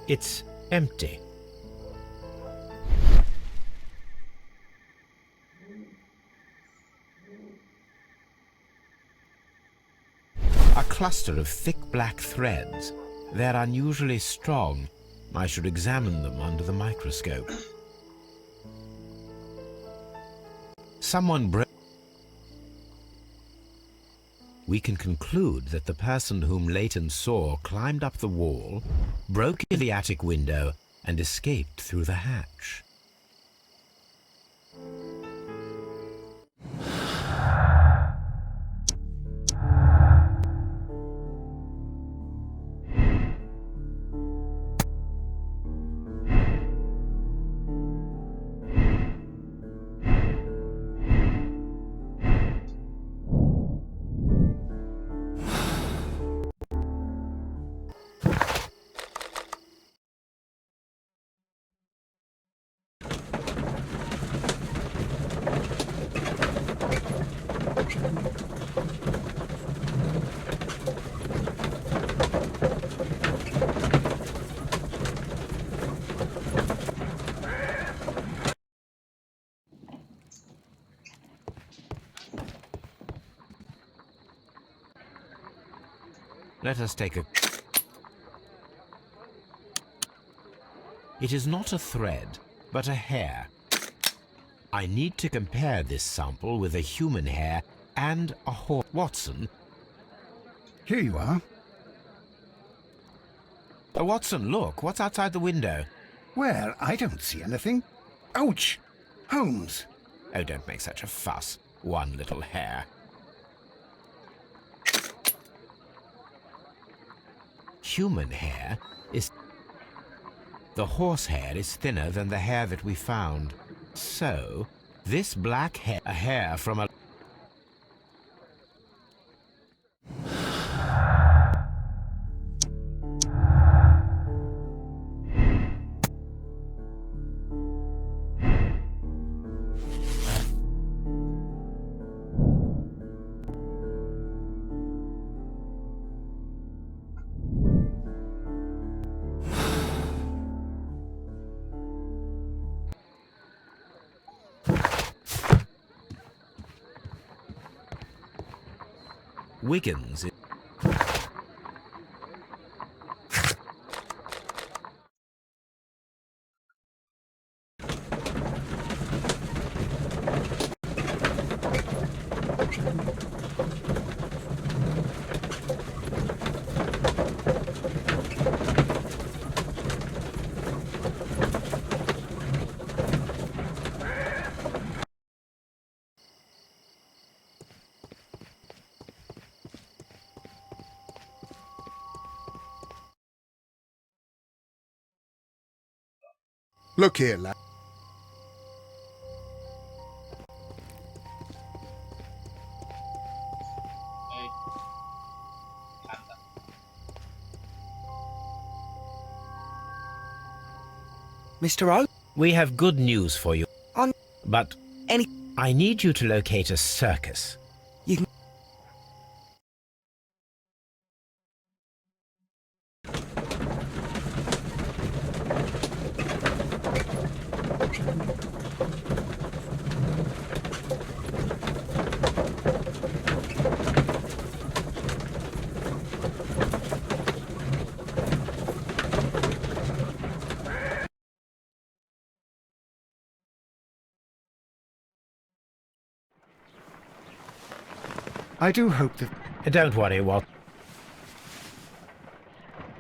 It's empty. A cluster of thick black threads. They're unusually strong. I should examine them under the microscope. Someone broke... We can conclude that the person whom Leighton saw climbed up the wall, broke in the attic window, and escaped through the hatch. Let us take a... It is not a thread, but a hair. I need to compare this sample with a human hair and a horse. Watson. Here you are. Watson, look, what's outside the window? Where? I don't see anything. Ouch! Holmes! Oh, don't make such a fuss. One little hair. Human hair is... The horsehair is thinner than the hair that we found. So, this black hair... A hair from a... Wiggins. Look here, lad. Mr. Holmes? We have good news for you. On But any... I need you to locate a circus. You can... I do hope that... Don't worry, Wat.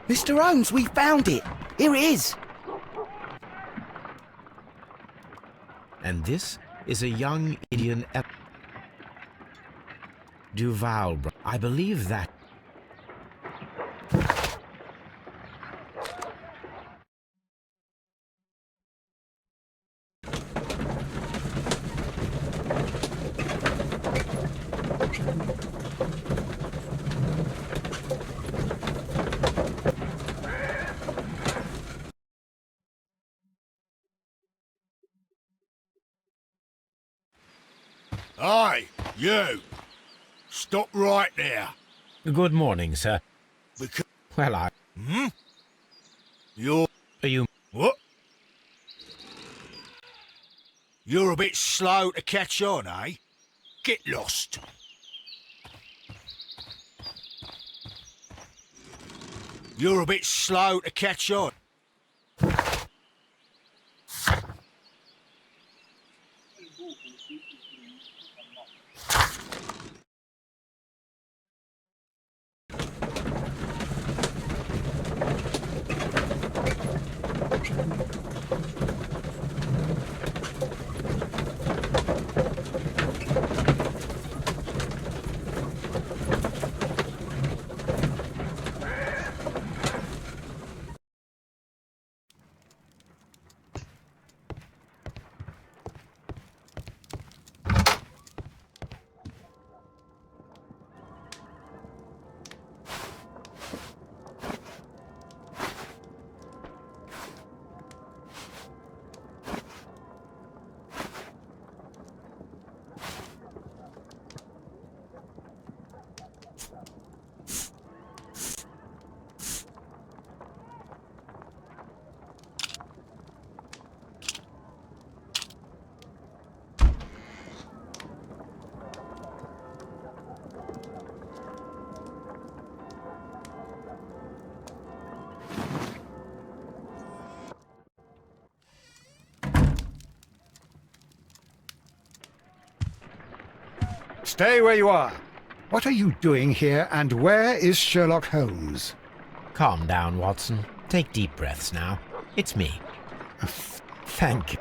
Mr. Holmes, we found it! Here it is! And this is a young Indian Duval. I believe that. Aye, you! Stop right there. Good morning, sir. Because... Well, I... You're... Are you... What? You're a bit slow to catch on, eh? Get lost. You're a bit slow to catch on. Stay where you are. What are you doing here, and where is Sherlock Holmes? Calm down, Watson. Take deep breaths now. It's me. Thank you.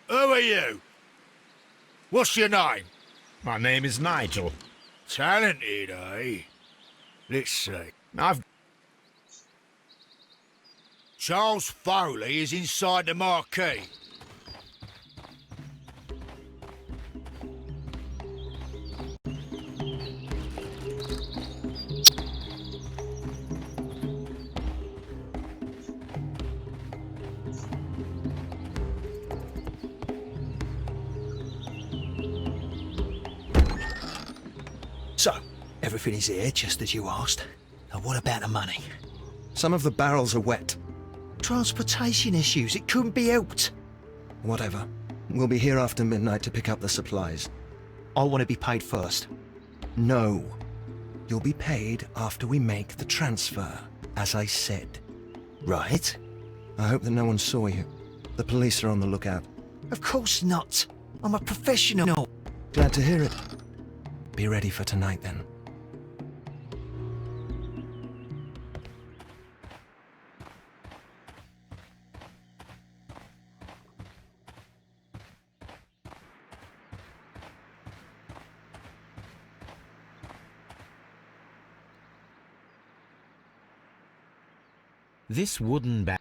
Who are you? What's your name? My name is Nigel. Talented, eh? Let's see. I've... Charles Foley is inside the marquee. So, everything is here, just as you asked. Now what about the money? Some of the barrels are wet. Transportation issues, it couldn't be helped. Whatever. We'll be here after midnight to pick up the supplies. I want to be paid first. No. You'll be paid after we make the transfer, as I said. Right. I hope that no one saw you. The police are on the lookout. Of course not. I'm a professional. Glad to hear it. Be ready for tonight, then. This wooden bag.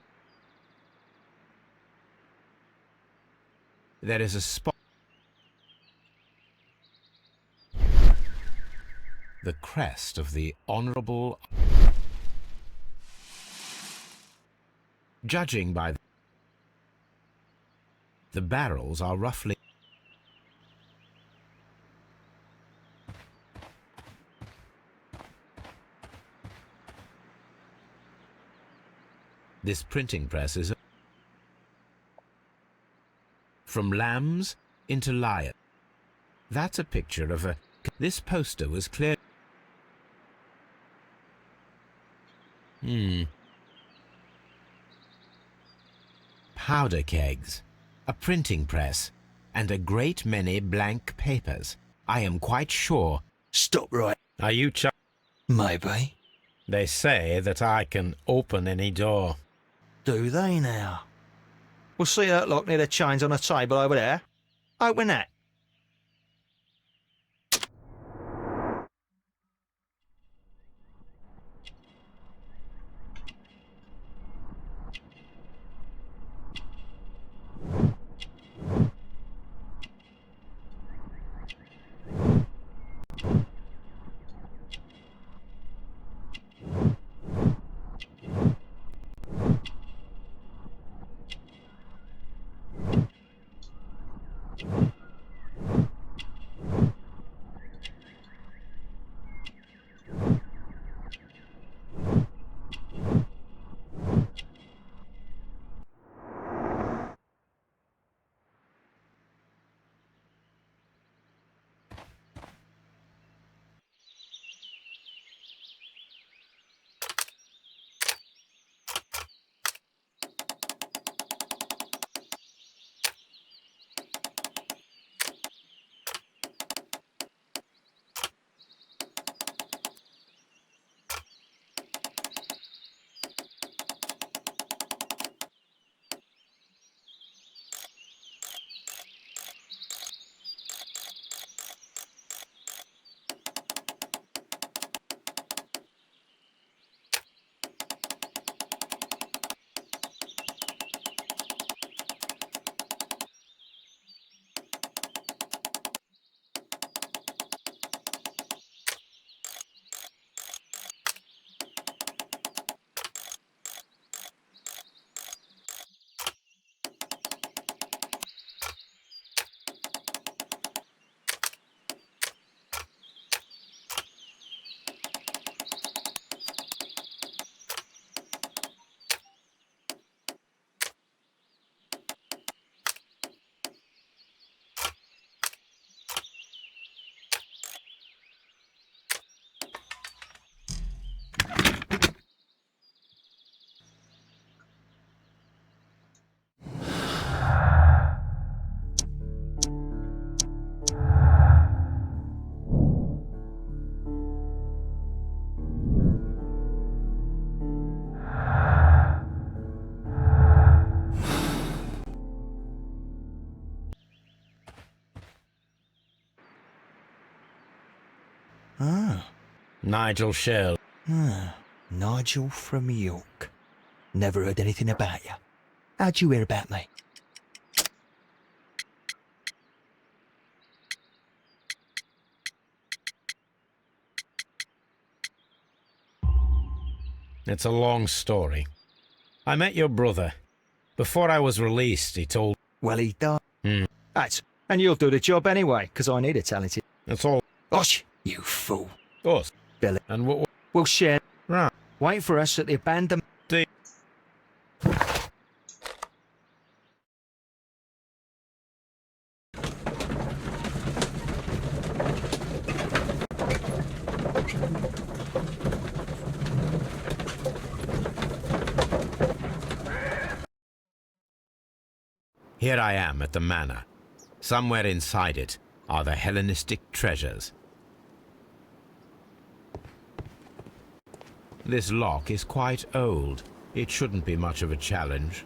There is a spot. The crest of the Honourable. Judging by the barrels are roughly. This printing press is from lambs into lion. That's a picture of a. This poster was clear. Powder kegs, a printing press, and a great many blank papers. I am quite sure. Stop right. Are you Maybe. They say that I can open any door. Do they now? We'll see that lock near the chains on the table over there. Open that. Nigel Shell. Nigel from York. Never heard anything about you. How'd you hear about me? It's a long story. I met your brother. Before I was released, he told... Well, he died. That's... And you'll do the job anyway, because I need a talented... That's all. Gosh, You fool. Us. Billy. And what? We'll share. Right. Wait for us at the abandoned... Here I am at the manor. Somewhere inside it are the Hellenistic treasures. This lock is quite old. It shouldn't be much of a challenge.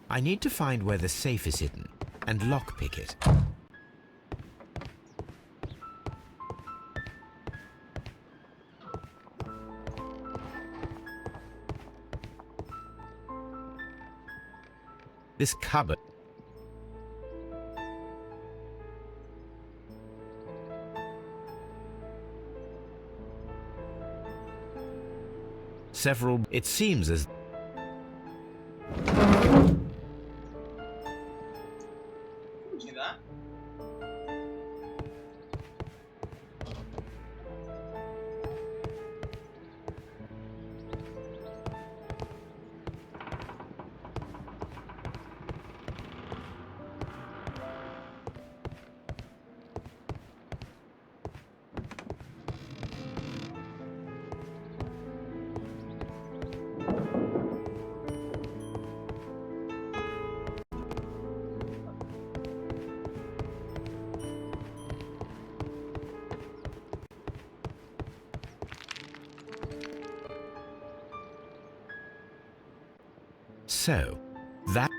I need to find where the safe is hidden and lockpick it. This cupboard. It seems as... So, that...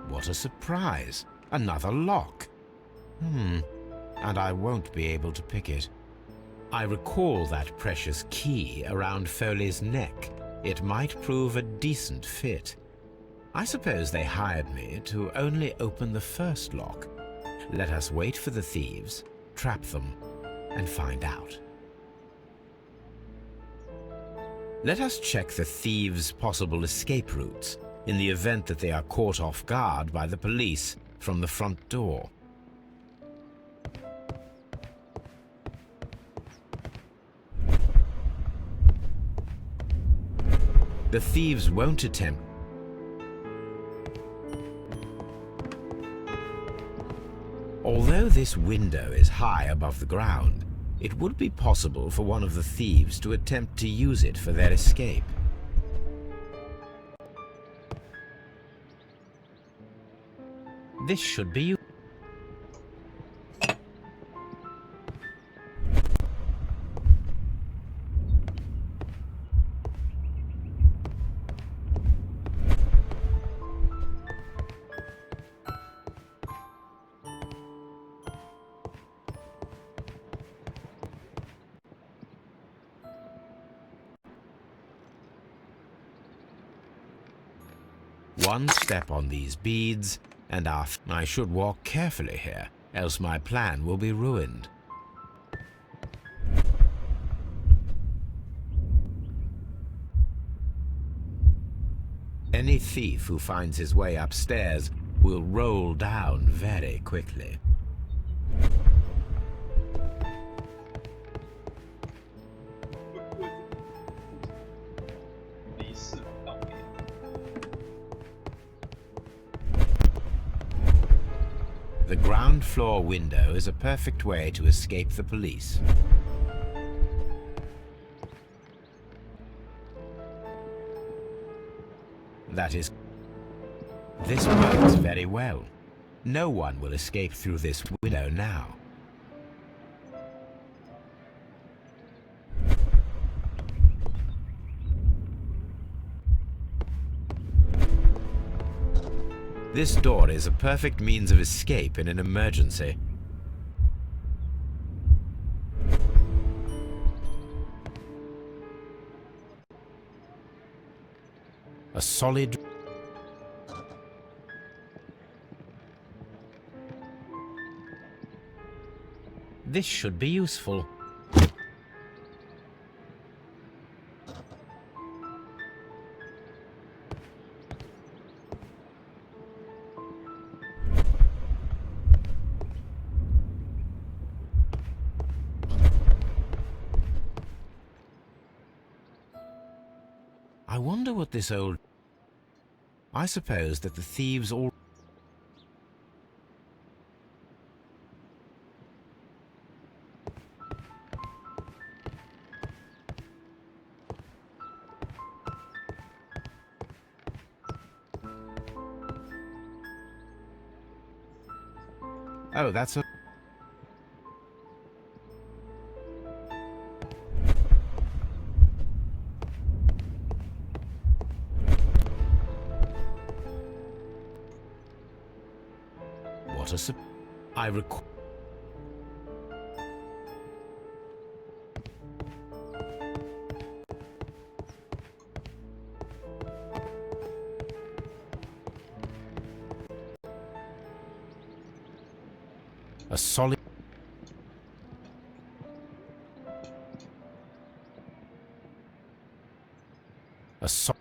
What a surprise! Another lock. And I won't be able to pick it. I recall that precious key around Foley's neck. It might prove a decent fit. I suppose they hired me to only open the first lock. Let us wait for the thieves, trap them, and find out. Let us check the thieves' possible escape routes in the event that they are caught off guard by the police from the front door. The thieves won't attempt. Although this window is high above the ground, it would be possible for one of the thieves to attempt to use it for their escape. This should be one step on these beads, and I should walk carefully here, else my plan will be ruined. Any thief who finds his way upstairs will roll down very quickly. The ground floor window is a perfect way to escape the police. That is, this works very well. No one will escape through this window now. This door is a perfect means of escape in an emergency. A solid... This should be useful. I wonder what this old... I suppose that the thieves all... Oh, that's a... What a... I recall... A solid... A solid...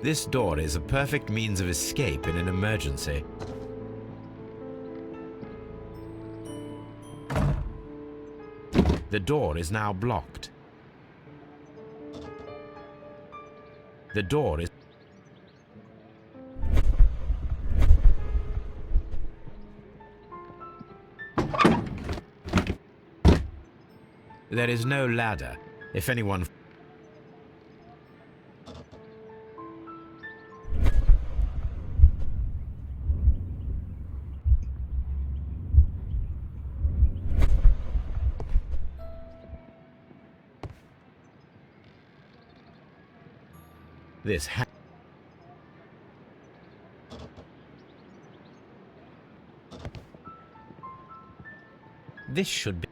This door is a perfect means of escape in an emergency. The door is now blocked. The door is... There is no ladder. If anyone... This This should be...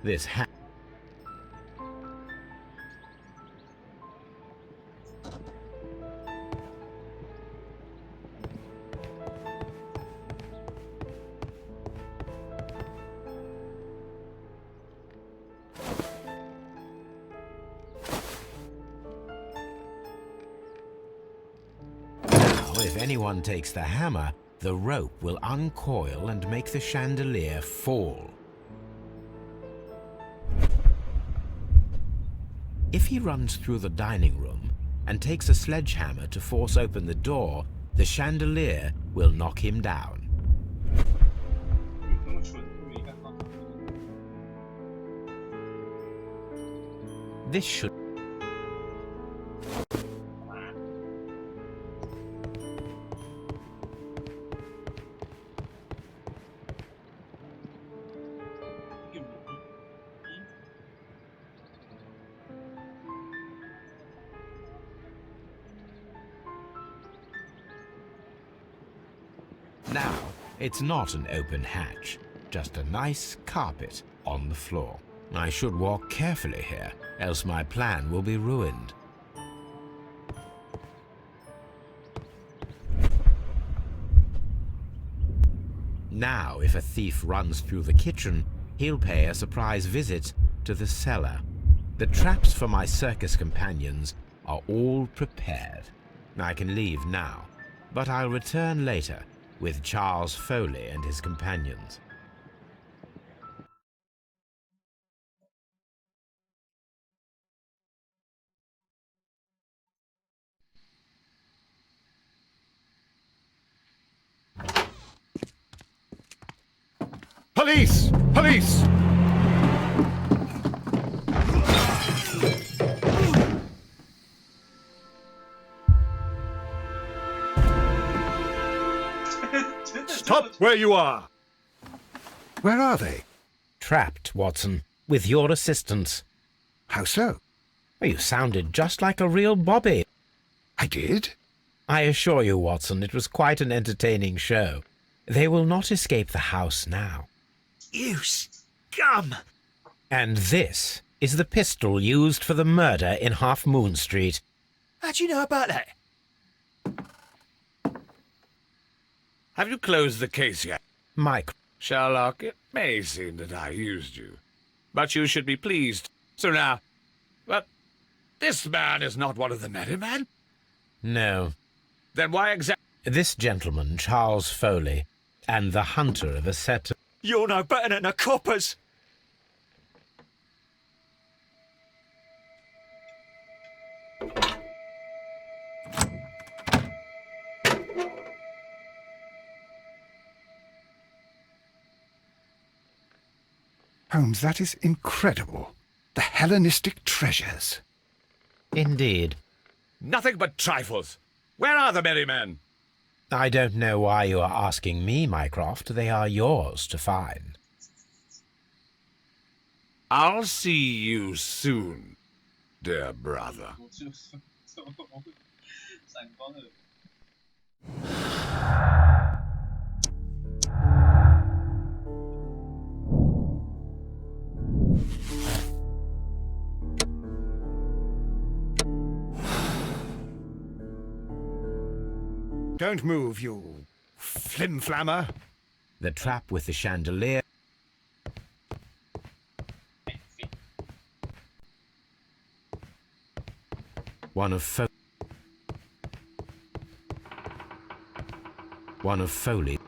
This If anyone takes the hammer, the rope will uncoil and make the chandelier fall. If he runs through the dining room and takes a sledgehammer to force open the door, the chandelier will knock him down. This should... Now, it's not an open hatch, just a nice carpet on the floor. I should walk carefully here, else my plan will be ruined. Now, if a thief runs through the kitchen, he'll pay a surprise visit to the cellar. The traps for my circus companions are all prepared. I can leave now, but I'll return later with Charles Foley and his companions. Police! Police! Stop where you are! Where are they? Trapped, Watson, with your assistance. How so? You sounded just like a real bobby. I did? I assure you, Watson, it was quite an entertaining show. They will not escape the house now. You scum! And this is the pistol used for the murder in Half Moon Street. How do you know about that? Have you closed the case yet? Mike. Sherlock, it may seem that I used you, but you should be pleased. So now, but this man is not one of the Merrymen? No. Then why exactly? This gentleman, Charles Foley, and the hunter of a set of... You're no better than the coppers! Holmes, that is incredible. The Hellenistic treasures. Indeed. Nothing but trifles. Where are the Merrymen? I don't know why you are asking me, Mycroft. They are yours to find. I'll see you soon, dear brother. Don't move, you flim-flammer. The trap with the chandelier. One of Foley.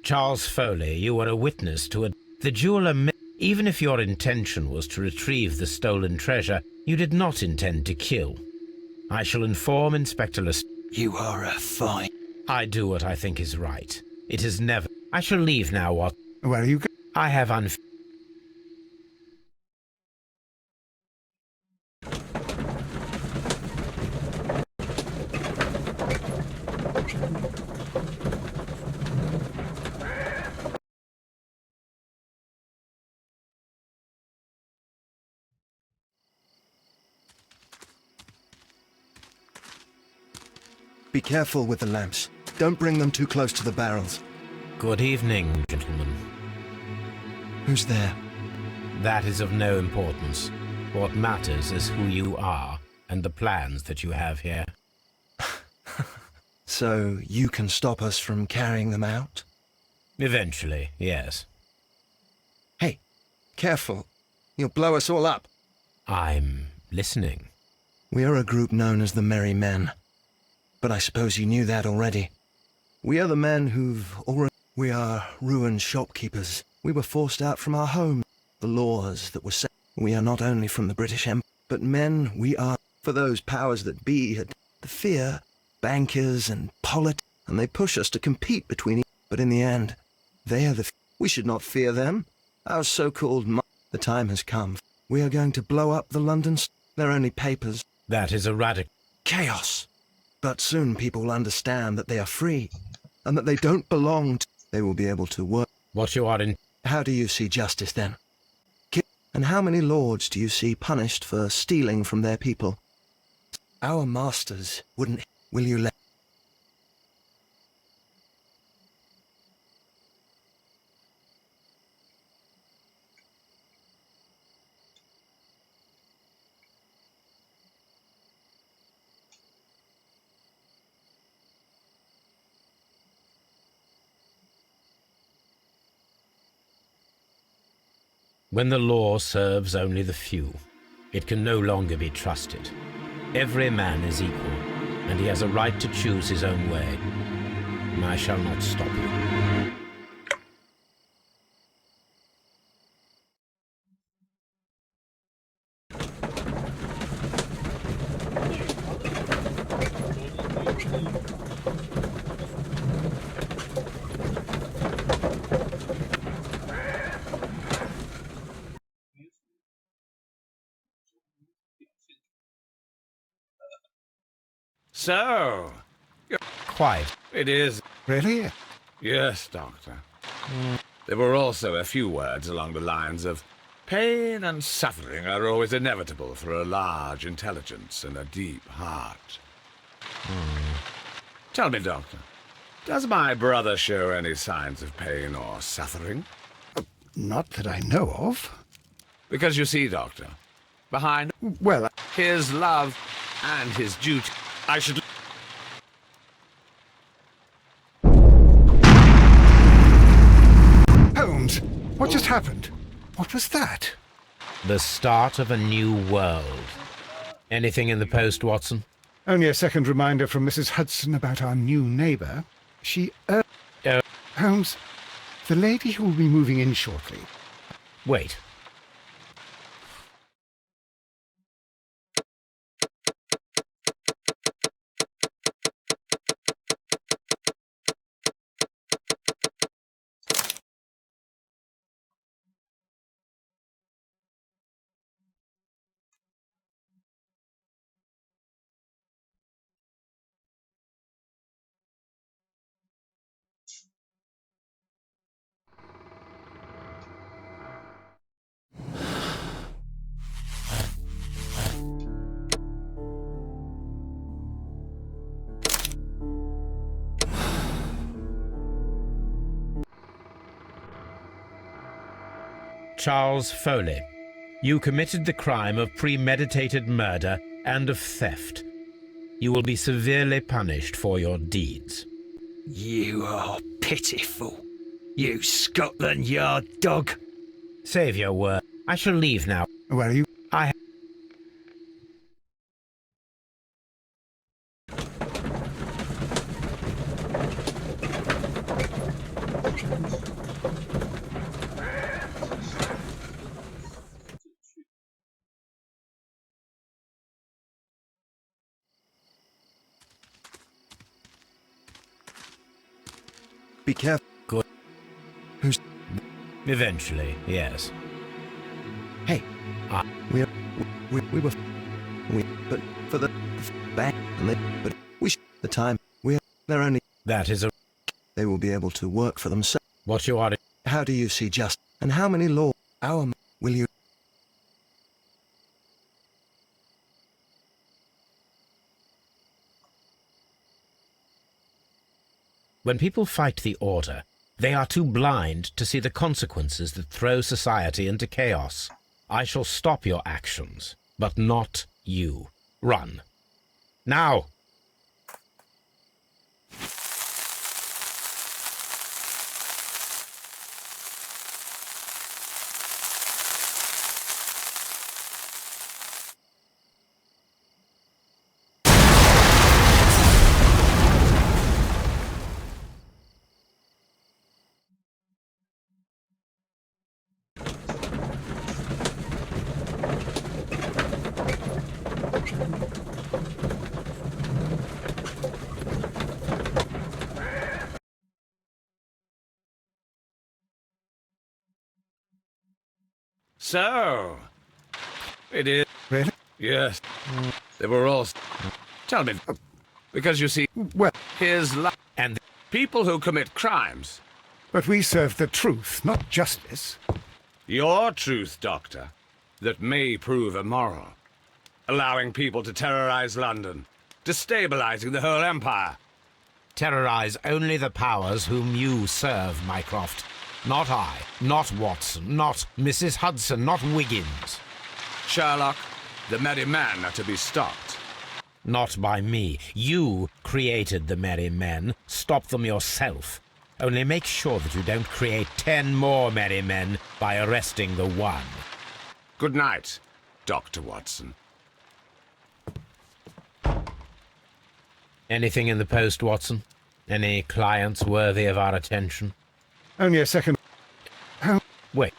Charles Foley, you were a witness to the jeweler. Even if your intention was to retrieve the stolen treasure, you did not intend to kill. I shall inform Inspector You are a fine... I do what I think is right. It is never... I shall leave now, what... Where are you going? I have Be careful with the lamps. Don't bring them too close to the barrels. Good evening, gentlemen. Who's there? That is of no importance. What matters is who you are and the plans that you have here. So you can stop us from carrying them out? Eventually, yes. Hey, careful. You'll blow us all up. I'm listening. We are a group known as the Merry Men. But I suppose you knew that already. We are the men who've already... We are ruined shopkeepers. We were forced out from our home. The laws that were set. We are not only from the British Empire, but men we are for those powers that be had the fear, bankers and politics, and they push us to compete between each. But in the end, they are the... We should not fear them. Our so-called... The time has come. We are going to blow up the London... They're only papers. That is a radical... Chaos. But soon people will understand that they are free, and that they don't belong to... They will be able to work. What you are in... How do you see justice then? And how many lords do you see punished for stealing from their people? Our masters wouldn't... Will you let... When the law serves only the few, it can no longer be trusted. Every man is equal, and he has a right to choose his own way. I shall not stop you. So, Quite. it is... Really? Yes, Doctor. There were also a few words along the lines of pain and suffering are always inevitable for a large intelligence and a deep heart. Tell me, Doctor, does my brother show any signs of pain or suffering? Not that I know of. Because you see, Doctor, behind Well, his love and his duty, I should... Holmes, what just happened? What was that? The start of a new world. Anything in the post, Watson? Only a second reminder from Mrs. Hudson about our new neighbour. She... Holmes, the lady who will be moving in shortly. Wait. Charles Foley, you committed the crime of premeditated murder and of theft. You will be severely punished for your deeds. You are pitiful, you Scotland Yard dog. Save your word. I shall leave now. Where are you? I... Be careful. Good. Who's... Eventually, yes. Hey, We were... But for the... back... And they... But we... The time... They're only... that is a... They will be able to work for themselves. What you are... How do you see just... And how many law... Will you... When people fight the Order, they are too blind to see the consequences that throw society into chaos. I shall stop your actions, but not you. Run. Now! So, it is... Really? Yes. They were all... Tell me, because you see, Well, here's and people who commit crimes. but we serve the truth, not justice. Your truth, Doctor, that may prove immoral. Allowing people to terrorize London, destabilizing the whole empire. Terrorize only the powers whom you serve, Mycroft. Not I, not Watson, not Mrs. Hudson, not Wiggins. Sherlock, the merry men are to be stopped. Not by me. You created the merry men. Stop them yourself. Only make sure that you don't create 10 more merry men by arresting the one. Good night, Dr. Watson. Anything in the post, Watson? Any clients worthy of our attention? Only a second. Wait.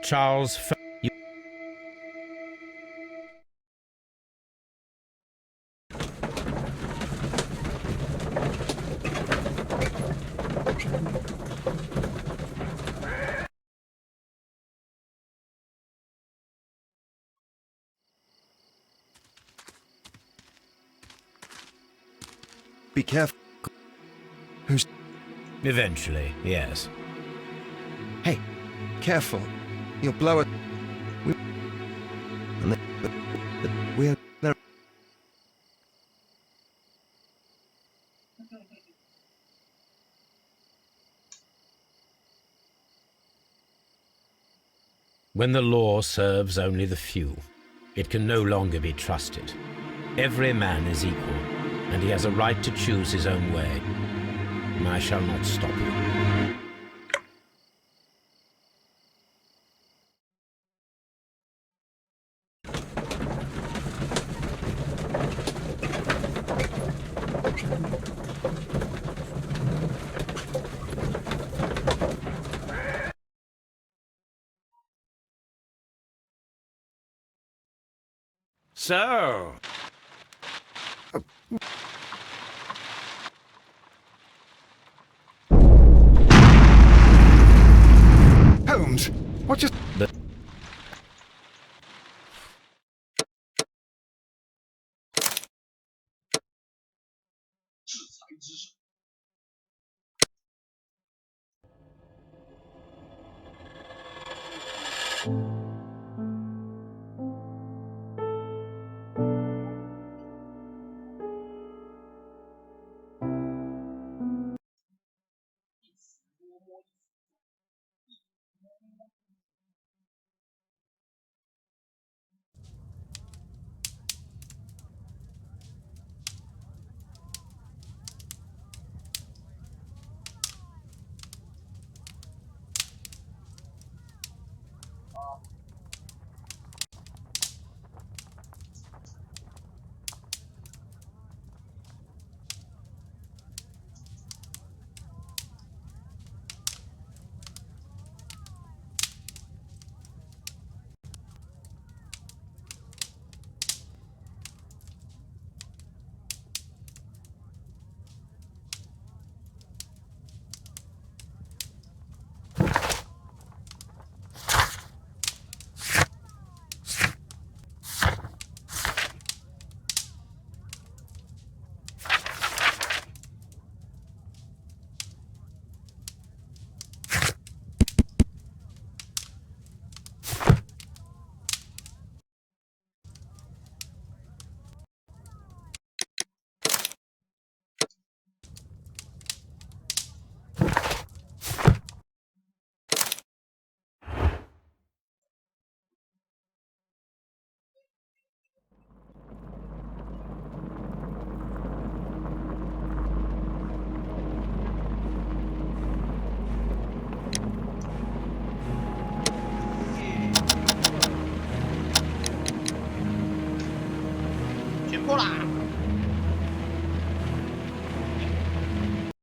Charles... Be careful. Who's... Eventually, yes. Hey, careful. You'll blow it. But we're... There... When the law serves only the few, it can no longer be trusted. Every man is equal, and he has a right to choose his own way. And I shall not stop you. So... Holmes, what just...